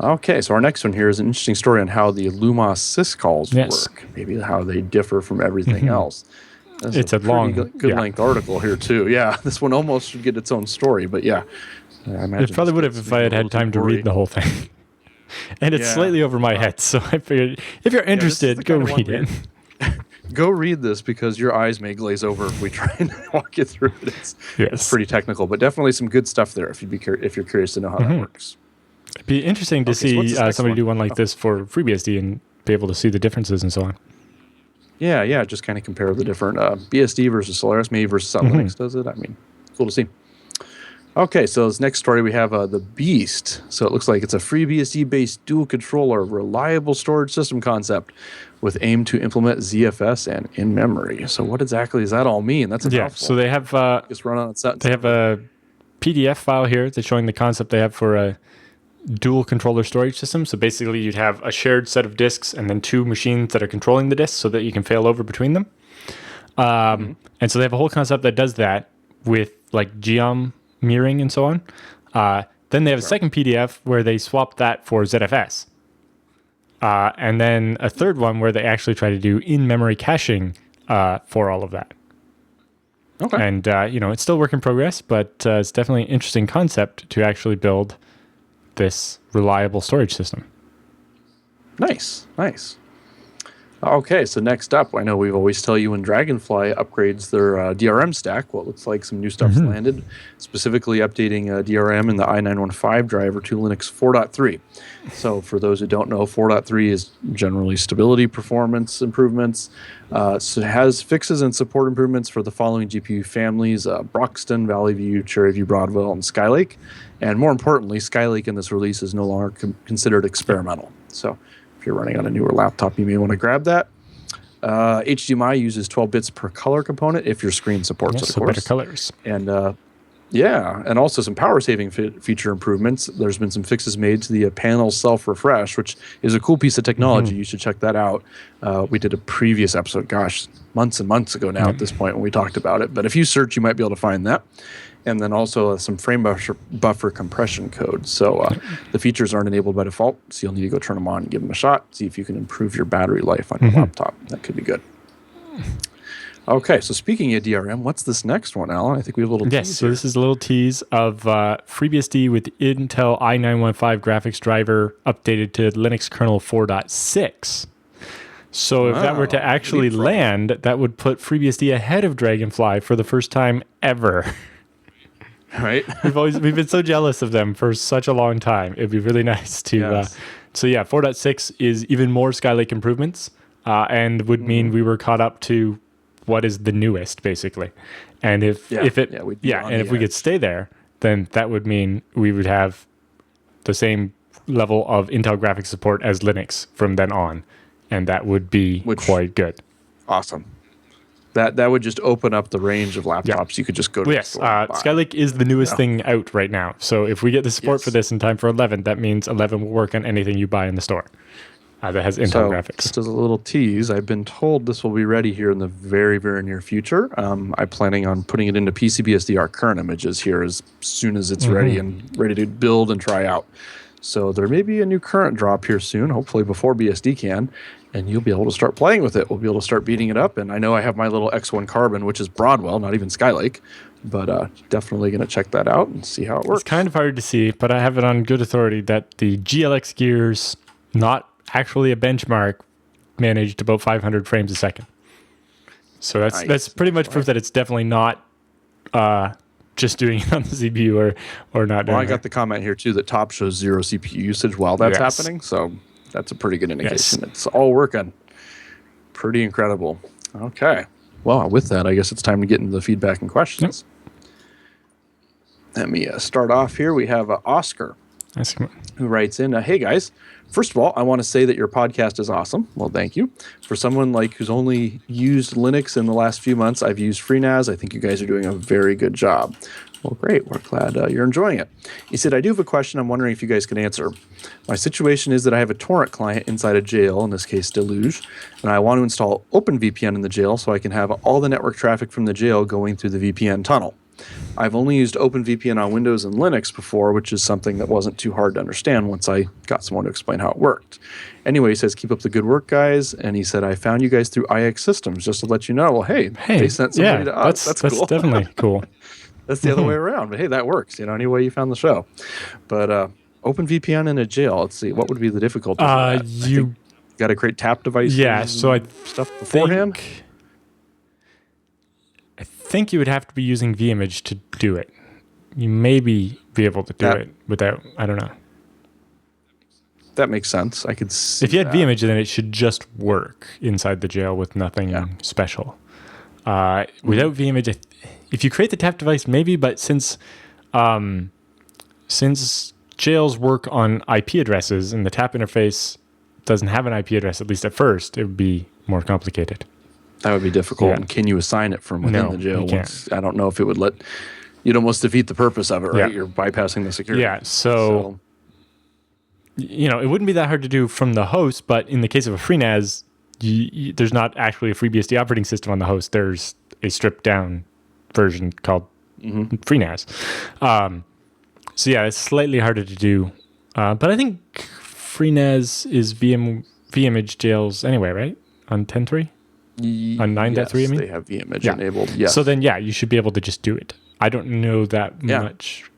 Okay, so our next one here is an interesting story on how the Lumos syscalls work, maybe how they differ from everything else. It's a long, good length article here too. Yeah, this one almost should get its own story, but yeah. I imagine it probably would have if I had had time to read the whole thing. And it's slightly over my head, so I figured if you're interested, go read it. Go read this because your eyes may glaze over if we try and walk you through it. It's pretty technical, but definitely some good stuff there if you're curious to know how that works. It'd be interesting to see somebody do one like this for FreeBSD and be able to see the differences and so on. Yeah, just kind of compare the different BSD versus Solaris, maybe versus how Linux does it. I mean, cool to see. Okay, so this next story we have the Beast. So it looks like it's a FreeBSD-based dual controller, reliable storage system concept with aim to implement ZFS and in-memory. So what exactly does that all mean? That's a mouthful. So they have just run on its set. They have a PDF file here that's showing the concept they have for a dual controller storage system. So basically you'd have a shared set of disks and then two machines that are controlling the disks so that you can fail over between them. And so they have a whole concept that does that with like geom mirroring and so on. Then they have a second PDF where they swap that for ZFS. And then a third one where they actually try to do in-memory caching for all of that. Okay. And, it's still work in progress, but it's definitely an interesting concept to actually build this reliable storage system. Nice. Okay, so next up, I know we've always tell you when Dragonfly upgrades their DRM stack, well, it looks like some new stuff's landed, specifically updating DRM in the i915 driver to Linux 4.3. So for those who don't know, 4.3 is generally stability performance improvements. So it has fixes and support improvements for the following GPU families, Broxton, Valley View, Cherry View, Broadwell, and Skylake. And more importantly, Skylake in this release is no longer considered experimental. So if you're running on a newer laptop, you may want to grab that. HDMI uses 12 bits per color component if your screen supports it, of course. Better colors. And and also some power saving feature improvements. There's been some fixes made to the panel self-refresh, which is a cool piece of technology. You should check that out. We did a previous episode, months and months ago now at this point when we talked about it. But if you search, you might be able to find that. And then also some frame buffer compression code. So the features aren't enabled by default, so you'll need to go turn them on and give them a shot, see if you can improve your battery life on your laptop. That could be good. Okay, so speaking of DRM, what's this next one, Alan? I think we have a little tease. Yes, so this is a little tease of FreeBSD with Intel i915 graphics driver updated to Linux kernel 4.6. So if that were to actually land, that would put FreeBSD ahead of Dragonfly for the first time ever. Right? We've been so jealous of them for such a long time. It'd be really nice to. 4.6 is even more Skylake improvements, and would mean we were caught up to what is the newest, basically. And if we could stay there, then that would mean we would have the same level of Intel graphics support as Linux from then on, and that would be quite good. Awesome. That would just open up the range of laptops. You could just go to the store and buy. Skylake is the newest thing out right now. So if we get the support for this in time for 11, that means 11 will work on anything you buy in the store that has Intel graphics. Just as a little tease, I've been told this will be ready here in the very, very near future. I'm planning on putting it into PCBSD, our current images here, as soon as it's ready to build and try out. So there may be a new current drop here soon, hopefully before BSD can, and you'll be able to start playing with it. We'll be able to start beating it up, and I know I have my little X1 Carbon, which is Broadwell, not even Skylake, but definitely going to check that out and see how it works. It's kind of hard to see, but I have it on good authority that the GLX gears, not actually a benchmark, managed about 500 frames a second. So that's pretty much proof that it's definitely not just doing it on the CPU or not doing it. Well, I got the comment here, too, that top shows 0 CPU usage while that's happening, so that's a pretty good indication. It's all working. Pretty incredible. Okay. Well, with that, I guess it's time to get into the feedback and questions. Let me start off here. We have Oscar. who writes in, hey guys, first of all, I want to say that your podcast is awesome. Well, thank you. For someone who's only used Linux in the last few months, I've used FreeNAS. I think you guys are doing a very good job. Well, great. We're glad you're enjoying it. He said, I do have a question I'm wondering if you guys can answer. My situation is that I have a torrent client inside a jail, in this case Deluge, and I want to install OpenVPN in the jail so I can have all the network traffic from the jail going through the VPN tunnel. I've only used OpenVPN on Windows and Linux before, which is something that wasn't too hard to understand once I got someone to explain how it worked. Anyway, he says, keep up the good work, guys. And he said, I found you guys through iXsystems, just to let you know. Well, hey, they sent somebody to us. That's cool. That's definitely cool. That's the other way around. But hey, that works. Any way you found the show. But OpenVPN in a jail, let's see. What would be the difficulty? You got to create tap devices. Yeah, so I stuff beforehand. I think you would have to be using vimage to do it. You maybe be able to do it without, I don't know. That makes sense. I could see if you had vimage, then it should just work inside the jail with nothing special. Without vimage, if you create the tap device, maybe, but since jails work on IP addresses and the tap interface doesn't have an IP address, at least at first, it would be more complicated. That would be difficult. Yeah. And can you assign it from within the jail? You can't. I don't know if it would you'd almost defeat the purpose of it, right? Yeah. You're bypassing the security. Yeah, so it wouldn't be that hard to do from the host, but in the case of a FreeNAS, there's not actually a FreeBSD operating system on the host. There's a stripped down version called FreeNAS. So yeah, it's slightly harder to do. But I think FreeNAS is vimage jails anyway, right? On 10.3? On 9.3, I mean? They have vimage enabled. Yes. So then, you should be able to just do it. I don't know that much.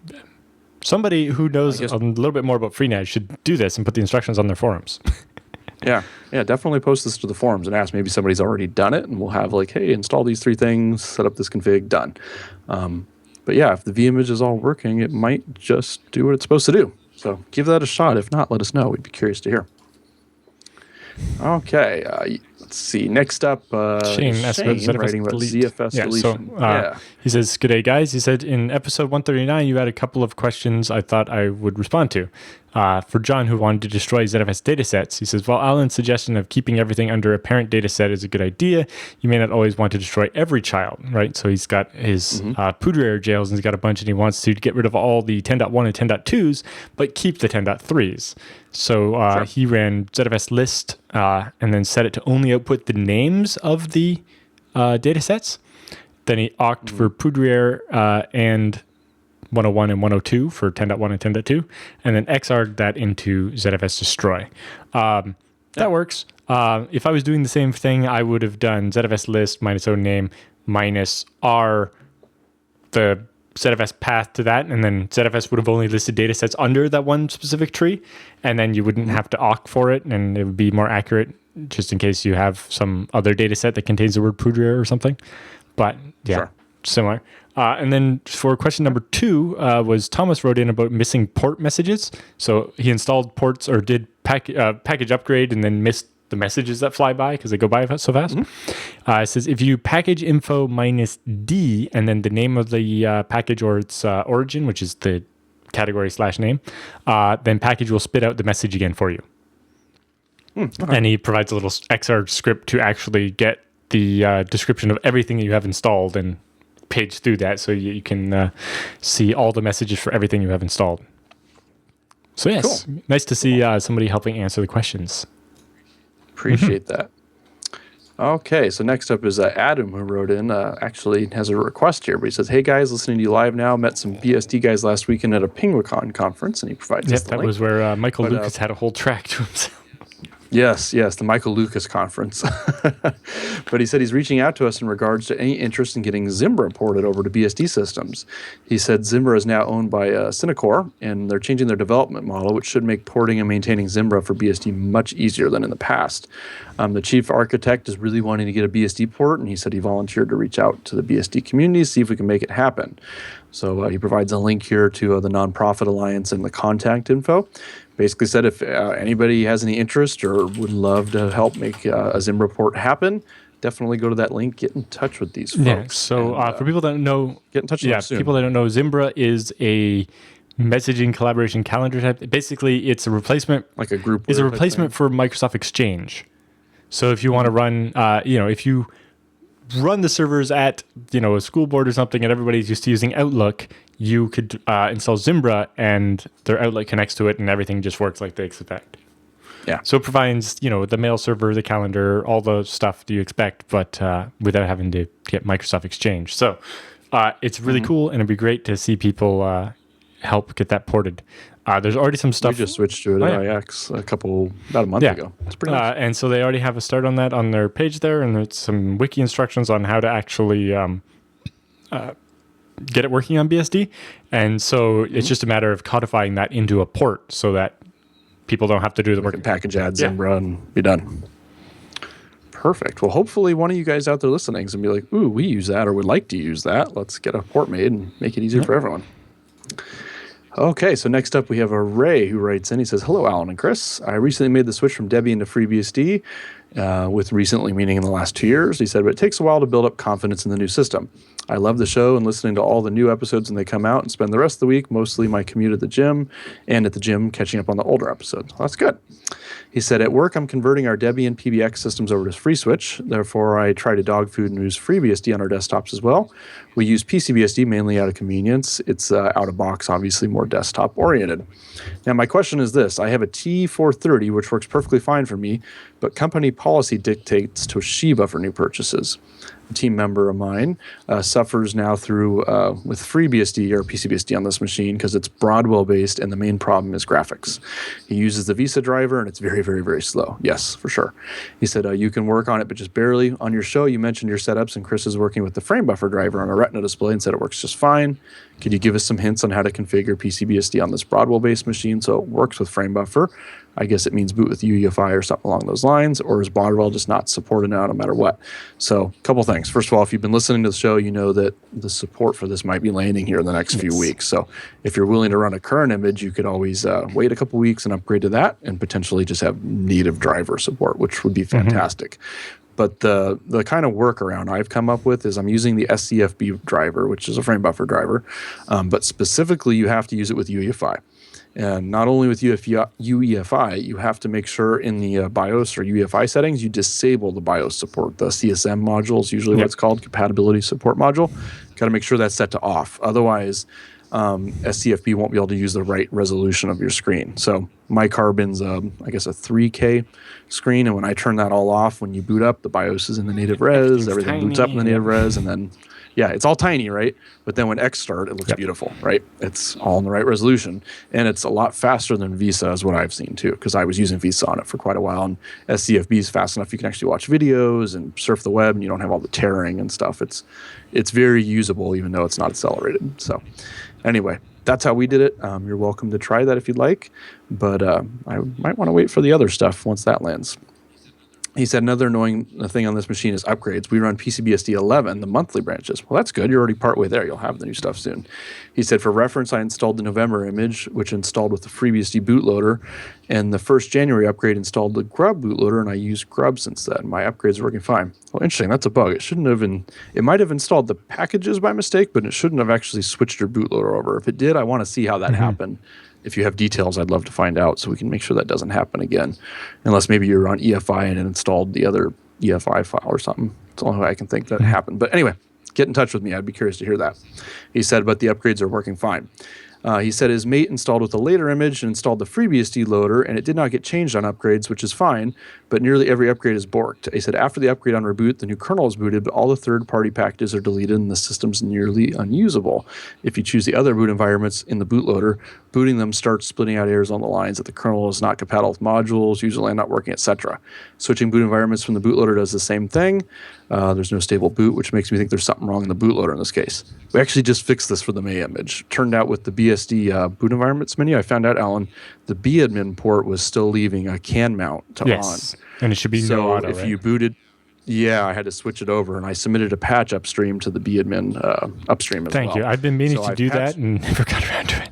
Somebody who knows a little bit more about FreeNAS should do this and put the instructions on their forums. Yeah, definitely post this to the forums and ask. Maybe somebody's already done it, and we'll have hey, install these 3 things, set up this config, done. But yeah, if the vimage is all working, it might just do what it's supposed to do. So give that a shot. If not, let us know. We'd be curious to hear. Okay, let's see. Next up, Shane writing about ZFS deletion. He says, "Good day, guys." He said, in episode 139, you had a couple of questions I thought I would respond to. For John, who wanted to destroy ZFS datasets, he says, while Alan's suggestion of keeping everything under a parent dataset is a good idea, you may not always want to destroy every child, right? So he's got his Poudre jails, and he's got a bunch, and he wants to get rid of all the 10.1 and 10.2s, but keep the 10.3s. So he ran ZFS list and then set it to only output the names of the datasets. Then he awked for Poudre and 101 and 102 for 10.1 and 10.2, and then XR'd that into ZFS destroy. That works. If I was doing the same thing, I would have done ZFS list minus own name minus R, the ZFS path to that, and then ZFS would have only listed datasets under that one specific tree, and then you wouldn't have to awk for it, and it would be more accurate just in case you have some other dataset that contains the word Poudre or something. But similar. And then for question number 2 was Thomas wrote in about missing port messages. So he installed ports or did package upgrade and then missed the messages that fly by because they go by so fast. It says if you package info minus D and then the name of the package or its origin, which is the category / name, then package will spit out the message again for you. And he provides a little XR script to actually get the description of everything that you have installed and page through that so you can see all the messages for everything you have installed. So yes, nice to see somebody helping answer the questions. Appreciate that. Okay, so next up is Adam, who wrote in, actually has a request here, but he says, hey guys, listening to you live now, met some BSD guys last weekend at a PinguaCon conference, and he provides us the link. That was where Michael Lucas had a whole track to himself. Yes, the Michael Lucas conference. But he said he's reaching out to us in regards to any interest in getting Zimbra ported over to BSD systems. He said Zimbra is now owned by Cinecore, and they're changing their development model, which should make porting and maintaining Zimbra for BSD much easier than in the past. The chief architect is really wanting to get a BSD port, and he said he volunteered to reach out to the BSD community, see if we can make it happen. So he provides a link here to the Nonprofit Alliance and the contact info. Basically said if anybody has any interest or would love to help make a Zimbra port happen, definitely go to that link, get in touch with these folks. Yeah, so for people that don't know, get in touch with them soon. People that don't know, Zimbra is a messaging collaboration calendar type. Basically, it's a replacement. Like a group. It's a type replacement for Microsoft Exchange. So if you want to run, if you run the servers at, a school board or something and everybody's used to using Outlook, you could install Zimbra and their Outlook connects to it and everything just works like they expect. Yeah. So it provides, the mail server, the calendar, all the stuff you expect, but without having to get Microsoft Exchange. So it's really cool, and it'd be great to see people help get that ported. There's already some stuff. We just switched to it at IX about a month ago. It's pretty nice. And so they already have a start on that on their page there, and there's some wiki instructions on how to actually get it working on BSD. And so it's just a matter of codifying that into a port so that people don't have to do the work. Package add Zimbra and be done. Perfect. Well, hopefully one of you guys out there listening is going to be like, ooh, we use that or would like to use that. Let's get a port made and make it easier for everyone. Okay, so next up we have a Ray who writes in. He says, hello, Alan and Chris. I recently made the switch from Debian to FreeBSD, with recently meaning in the last 2 years. He said, but it takes a while to build up confidence in the new system. I love the show and listening to all the new episodes when they come out and spend the rest of the week, mostly my commute at the gym and at the gym catching up on the older episodes. Well, that's good. He said, at work, I'm converting our Debian PBX systems over to FreeSwitch. Therefore, I try to dog food and use FreeBSD on our desktops as well. We use PCBSD mainly out of convenience. It's out of box, obviously more desktop oriented. Now, my question is this. I have a T430, which works perfectly fine for me, but company policy dictates Toshiba for new purchases. A team member of mine suffers now through with FreeBSD or PCBSD on this machine because it's Broadwell based and the main problem is graphics. He uses the Visa driver and it's very, very, very slow. Yes, for sure. He said you can work on it, but just barely. On your show, you mentioned your setups and Chris is working with the frame buffer driver on a Retina display and said it works just fine. Could you give us some hints on how to configure PCBSD on this Broadwell based machine so it works with frame buffer? I guess it means boot with UEFI or something along those lines, or is Broadwell just not supported now no matter what? So a couple things. First of all, if you've been listening to the show, you know that the support for this might be landing here in the next few weeks. So if you're willing to run a current image, you could always wait a couple weeks and upgrade to that and potentially just have native driver support, which would be fantastic. But the kind of workaround I've come up with is I'm using the SCFB driver, which is a frame buffer driver, but specifically you have to use it with UEFI. And not only with UEFI, you have to make sure in the BIOS or UEFI settings, you disable the BIOS support. The CSM module is usually what it's called, compatibility support module. Got to make sure that's set to off. Otherwise, SCFB won't be able to use the right resolution of your screen. So my Carbon's, I guess, a 3K screen. And when I turn that all off, when you boot up, the BIOS is in the native res. Everything boots up in the native res. And then, it's all tiny, right? But then when X start, it looks beautiful, right? It's all in the right resolution. And it's a lot faster than Visa is what I've seen too, because I was using Visa on it for quite a while. And SCFB is fast enough you can actually watch videos and surf the web and you don't have all the tearing and stuff. It's very usable even though it's not accelerated. So anyway, that's how we did it. You're welcome to try that if you'd like. But I might want to wait for the other stuff once that lands. He said another annoying thing on this machine is upgrades. We run PCBSD 11, the monthly branches. Well, that's good. You're already partway there. You'll have the new stuff soon. He said, for reference, I installed the November image, which installed with the FreeBSD bootloader, and the 1st January upgrade installed the Grub bootloader, and I used Grub since then. My upgrades are working fine. Well, interesting. That's a bug. It might have installed the packages by mistake, but it shouldn't have actually switched your bootloader over. If it did, I want to see how that happened. If you have details, I'd love to find out so we can make sure that doesn't happen again. Unless maybe you're on EFI and it installed the other EFI file or something. It's the only way I can think that happened. But anyway, get in touch with me. I'd be curious to hear that. He said, but the upgrades are working fine. He said his mate installed with a later image and installed the FreeBSD loader, and it did not get changed on upgrades, which is fine, but nearly every upgrade is borked. He said after the upgrade on reboot, the new kernel is booted, but all the third-party packages are deleted and the system's nearly unusable. If you choose the other boot environments in the bootloader, booting them starts splitting out errors on the lines that the kernel is not compatible with modules, usually not working, etc. Switching boot environments from the bootloader does the same thing. There's no stable boot, which makes me think there's something wrong in the bootloader in this case. We actually just fixed this for the May image. Turned out with the BSD boot environments menu, I found out, Alan, the bdmin port was still leaving a can mount to on. And it should be no auto, if you booted, I had to switch it over, and I submitted a patch upstream to the bdmin upstream as well. Thank you. I've been meaning to do that and never got around to it.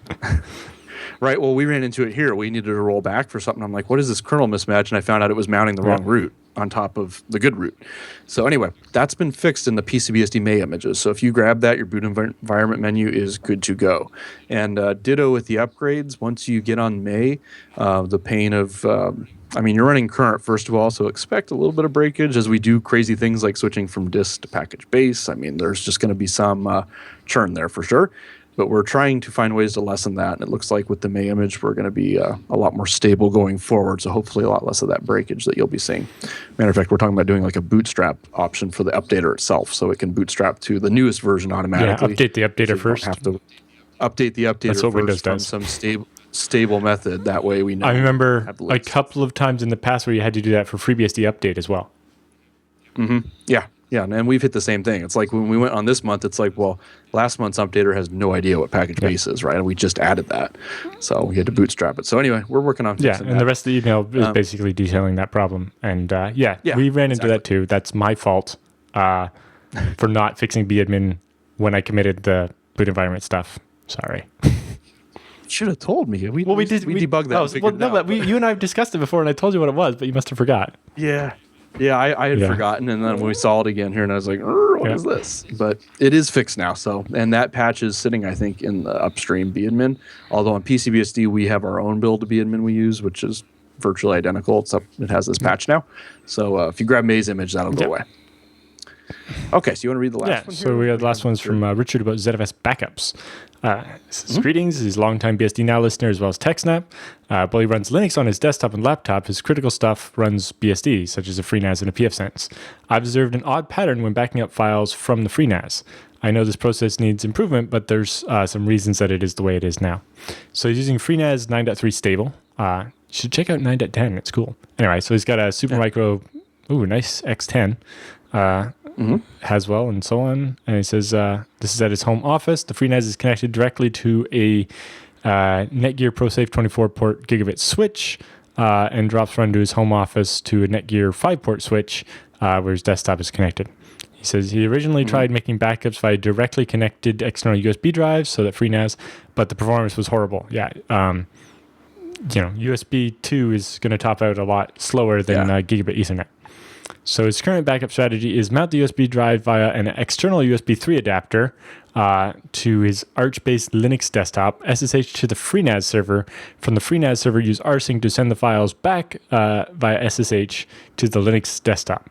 Right. Well, we ran into it here. We needed to roll back for something. I'm like, what is this kernel mismatch? And I found out it was mounting the wrong root. on top of the good root. So anyway, that's been fixed in the PCBSD May images. So if you grab that, your boot environment menu is good to go. And ditto with the upgrades. Once you get on May, the pain of you're running current, first of all, so expect a little bit of breakage as we do crazy things like switching from disk to package base. I mean, there's just going to be some churn there for sure. But we're trying to find ways to lessen that. And it looks like with the May image, we're going to be a lot more stable going forward. So hopefully a lot less of that breakage that you'll be seeing. Matter of fact, we're talking about doing like a bootstrap option for the updater itself. So it can bootstrap to the newest version automatically. Yeah, update the updater so first. Have to update the updater That's what first Windows from does. some stable method. That way we know. I remember have the a latest. couple of times in the past where you had to do that for FreeBSD update as well. Yeah, and we've hit the same thing. It's like when we went on this month, it's like, well, last month's updater has no idea what package base is, right? And we just added that. So we had to bootstrap it. So anyway, we're working on fixing and that. the rest of the email is basically detailing that problem. And we ran into that too. That's my fault for not fixing badmin when I committed the boot environment stuff. Sorry. Should have told me. We debugged that. Oh, and figured it out, but you and I have discussed it before, and I told you what it was, but you must have forgot. Yeah, I had forgotten, and then when we saw it again here, and I was like, what is this? But it is fixed now, and that patch is sitting, I think, in the upstream badmin, although on PCBSD, we have our own build of badmin we use, which is virtually identical, except it has this patch now. So if you grab May's image, that'll go away. Okay, so you want to read the last one here? So we had the last one's from Richard about ZFS backups. Says, greetings, he's a longtime BSD Now listener as well as Tarsnap. While he runs Linux on his desktop and laptop, his critical stuff runs BSD, such as a FreeNAS and a PFSense. I've observed an odd pattern when backing up files from the FreeNAS. I know this process needs improvement, but there's some reasons that it is the way it is now. So he's using FreeNAS 9.3 stable. You should check out 9.10, it's cool. Anyway, so he's got a Supermicro, nice X10. Haswell and so on. And he says this is at his home office. The FreeNAS is connected directly to a Netgear ProSafe 24-port gigabit switch and drops run to his home office to a Netgear 5-port switch where his desktop is connected. He says he originally tried making backups via directly connected external USB drives, so that FreeNAS, but the performance was horrible. Yeah, USB 2 is going to top out a lot slower than gigabit Ethernet. So his current backup strategy is mount the USB drive via an external USB 3 adapter to his Arch-based Linux desktop, SSH to the FreeNAS server. From the FreeNAS server, use rsync to send the files back via SSH to the Linux desktop.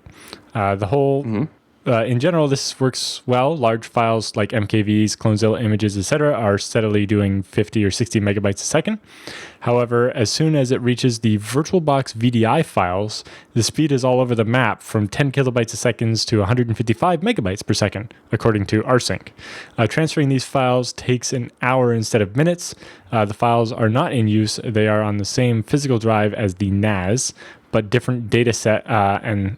In general, this works well. Large files like MKVs, Clonezilla images, etc. are steadily doing 50 or 60 megabytes a second. However, as soon as it reaches the VirtualBox VDI files, the speed is all over the map from 10 kilobytes a second to 155 megabytes per second, according to rsync. Transferring these files takes an hour instead of minutes. The files are not in use. They are on the same physical drive as the NAS, but different data set and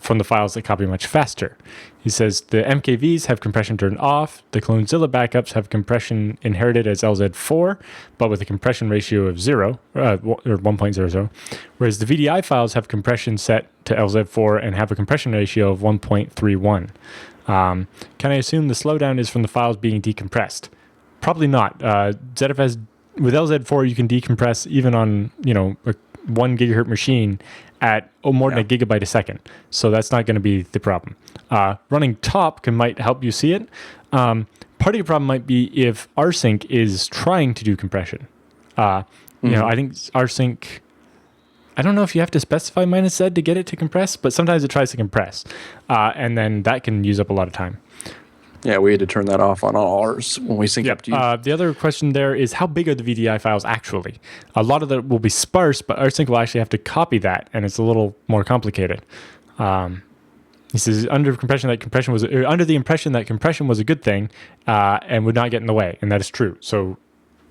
from the files that copy much faster. He says the MKVs have compression turned off. The Clonezilla backups have compression inherited as LZ4, but with a compression ratio of 0, or 1.00, whereas the VDI files have compression set to LZ4 and have a compression ratio of 1.31. Can I assume the slowdown is from the files being decompressed? Probably not. ZFS with LZ4 you can decompress even on a 1 gigahertz machine at more than a gigabyte a second. So that's not going to be the problem. Running top might help you see it. Part of your problem might be if rsync is trying to do compression. I think rsync, I don't know if you have to specify -Z to get it to compress, but sometimes it tries to compress. And then that can use up a lot of time. Yeah, we had to turn that off on all ours when we sync up to you. The other question there is how big are the VDI files actually? A lot of that will be sparse, but rsync will actually have to copy that, and it's a little more complicated. He says under the impression that compression was a good thing and would not get in the way, and that is true. So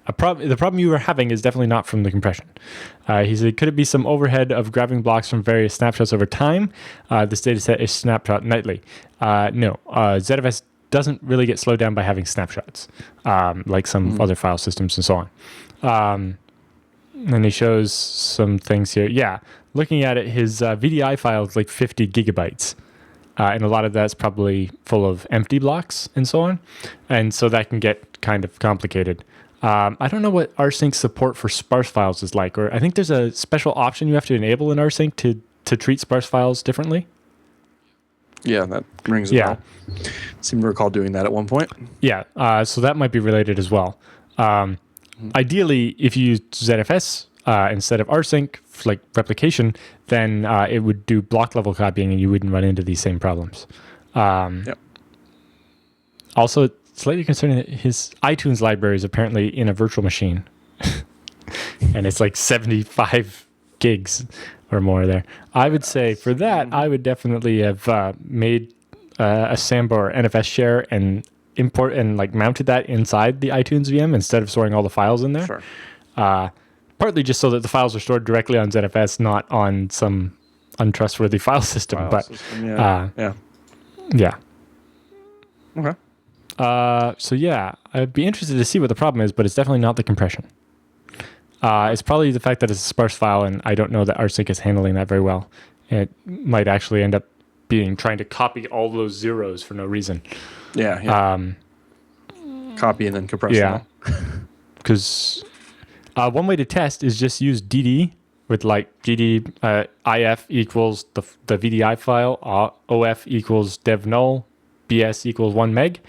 the problem you are having is definitely not from the compression. He said, could it be some overhead of grabbing blocks from various snapshots over time? This data set is snapshot nightly. No, ZFS doesn't really get slowed down by having snapshots, like some other file systems and so on. And he shows some things here. Yeah, looking at it, his VDI file is like 50 gigabytes. And a lot of that's probably full of empty blocks and so on. And so that can get kind of complicated. I don't know what rsync support for sparse files is like, or I think there's a special option you have to enable in rsync to to treat sparse files differently. Yeah, that rings a bell. Seem to recall doing that at one point. Yeah, so that might be related as well. Ideally, if you use ZFS instead of rsync, like replication, then it would do block level copying and you wouldn't run into these same problems. Also, it's slightly concerning that his iTunes library is apparently in a virtual machine. And it's like 75 gigs or more there. I would say for that, I would definitely have made a Samba or NFS share and import and like mounted that inside the iTunes VM instead of storing all the files in there. Sure. Partly just so that the files are stored directly on ZFS, not on some untrustworthy file system. Yeah. Okay. So yeah, I'd be interested to see what the problem is, but it's definitely not the compression. It's probably the fact that it's a sparse file, and I don't know that rsync is handling that very well. It might actually end up being trying to copy all those zeros for no reason. Yeah. Copy and then compress them all. Because one way to test is just use DD with like DD IF equals the VDI file, OF equals dev null, BS equals 1 meg,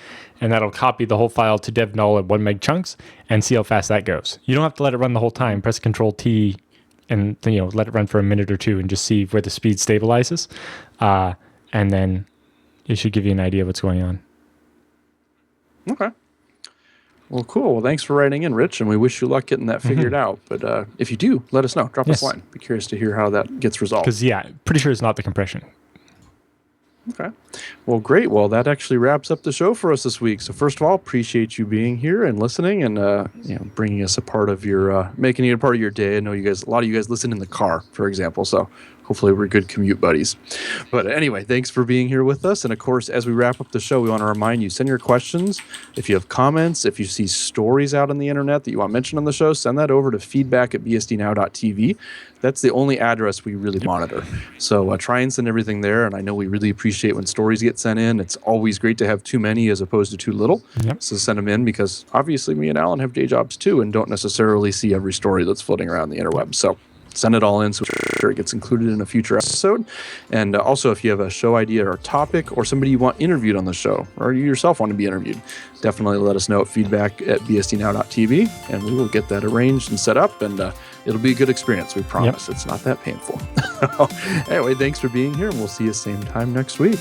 and that'll copy the whole file to dev null at 1 meg chunks and see how fast that goes. You don't have to let it run the whole time. Press Control T and then, let it run for a minute or two and just see where the speed stabilizes. And then it should give you an idea of what's going on. Okay. Well, cool. Well, thanks for writing in, Rich, and we wish you luck getting that figured out. But if you do, let us know. Drop us a line. Be curious to hear how that gets resolved. Because, pretty sure it's not the compression. Okay. Well, great. Well, that actually wraps up the show for us this week. So first of all, appreciate you being here and listening and bringing us a part of your making it a part of your day. I know a lot of you guys listen in the car, for example. So hopefully we're good commute buddies. But anyway, thanks for being here with us. And of course, as we wrap up the show, we want to remind you, send your questions. If you have comments, if you see stories out on the internet that you want mentioned on the show, send that over to feedback@bsdnow.tv. That's the only address we really monitor. So try and send everything there. And I know we really appreciate when stories get sent in. It's always great to have too many as opposed to too little. Yep. So send them in because obviously me and Alan have day jobs too and don't necessarily see every story that's floating around the interweb. So send it all in so it gets included in a future episode. And also, if you have a show idea or topic or somebody you want interviewed on the show or you yourself want to be interviewed, definitely let us know at feedback@bsdnow.tv and we will get that arranged and set up and it'll be a good experience. We promise. It's not that painful. Anyway, thanks for being here and we'll see you same time next week.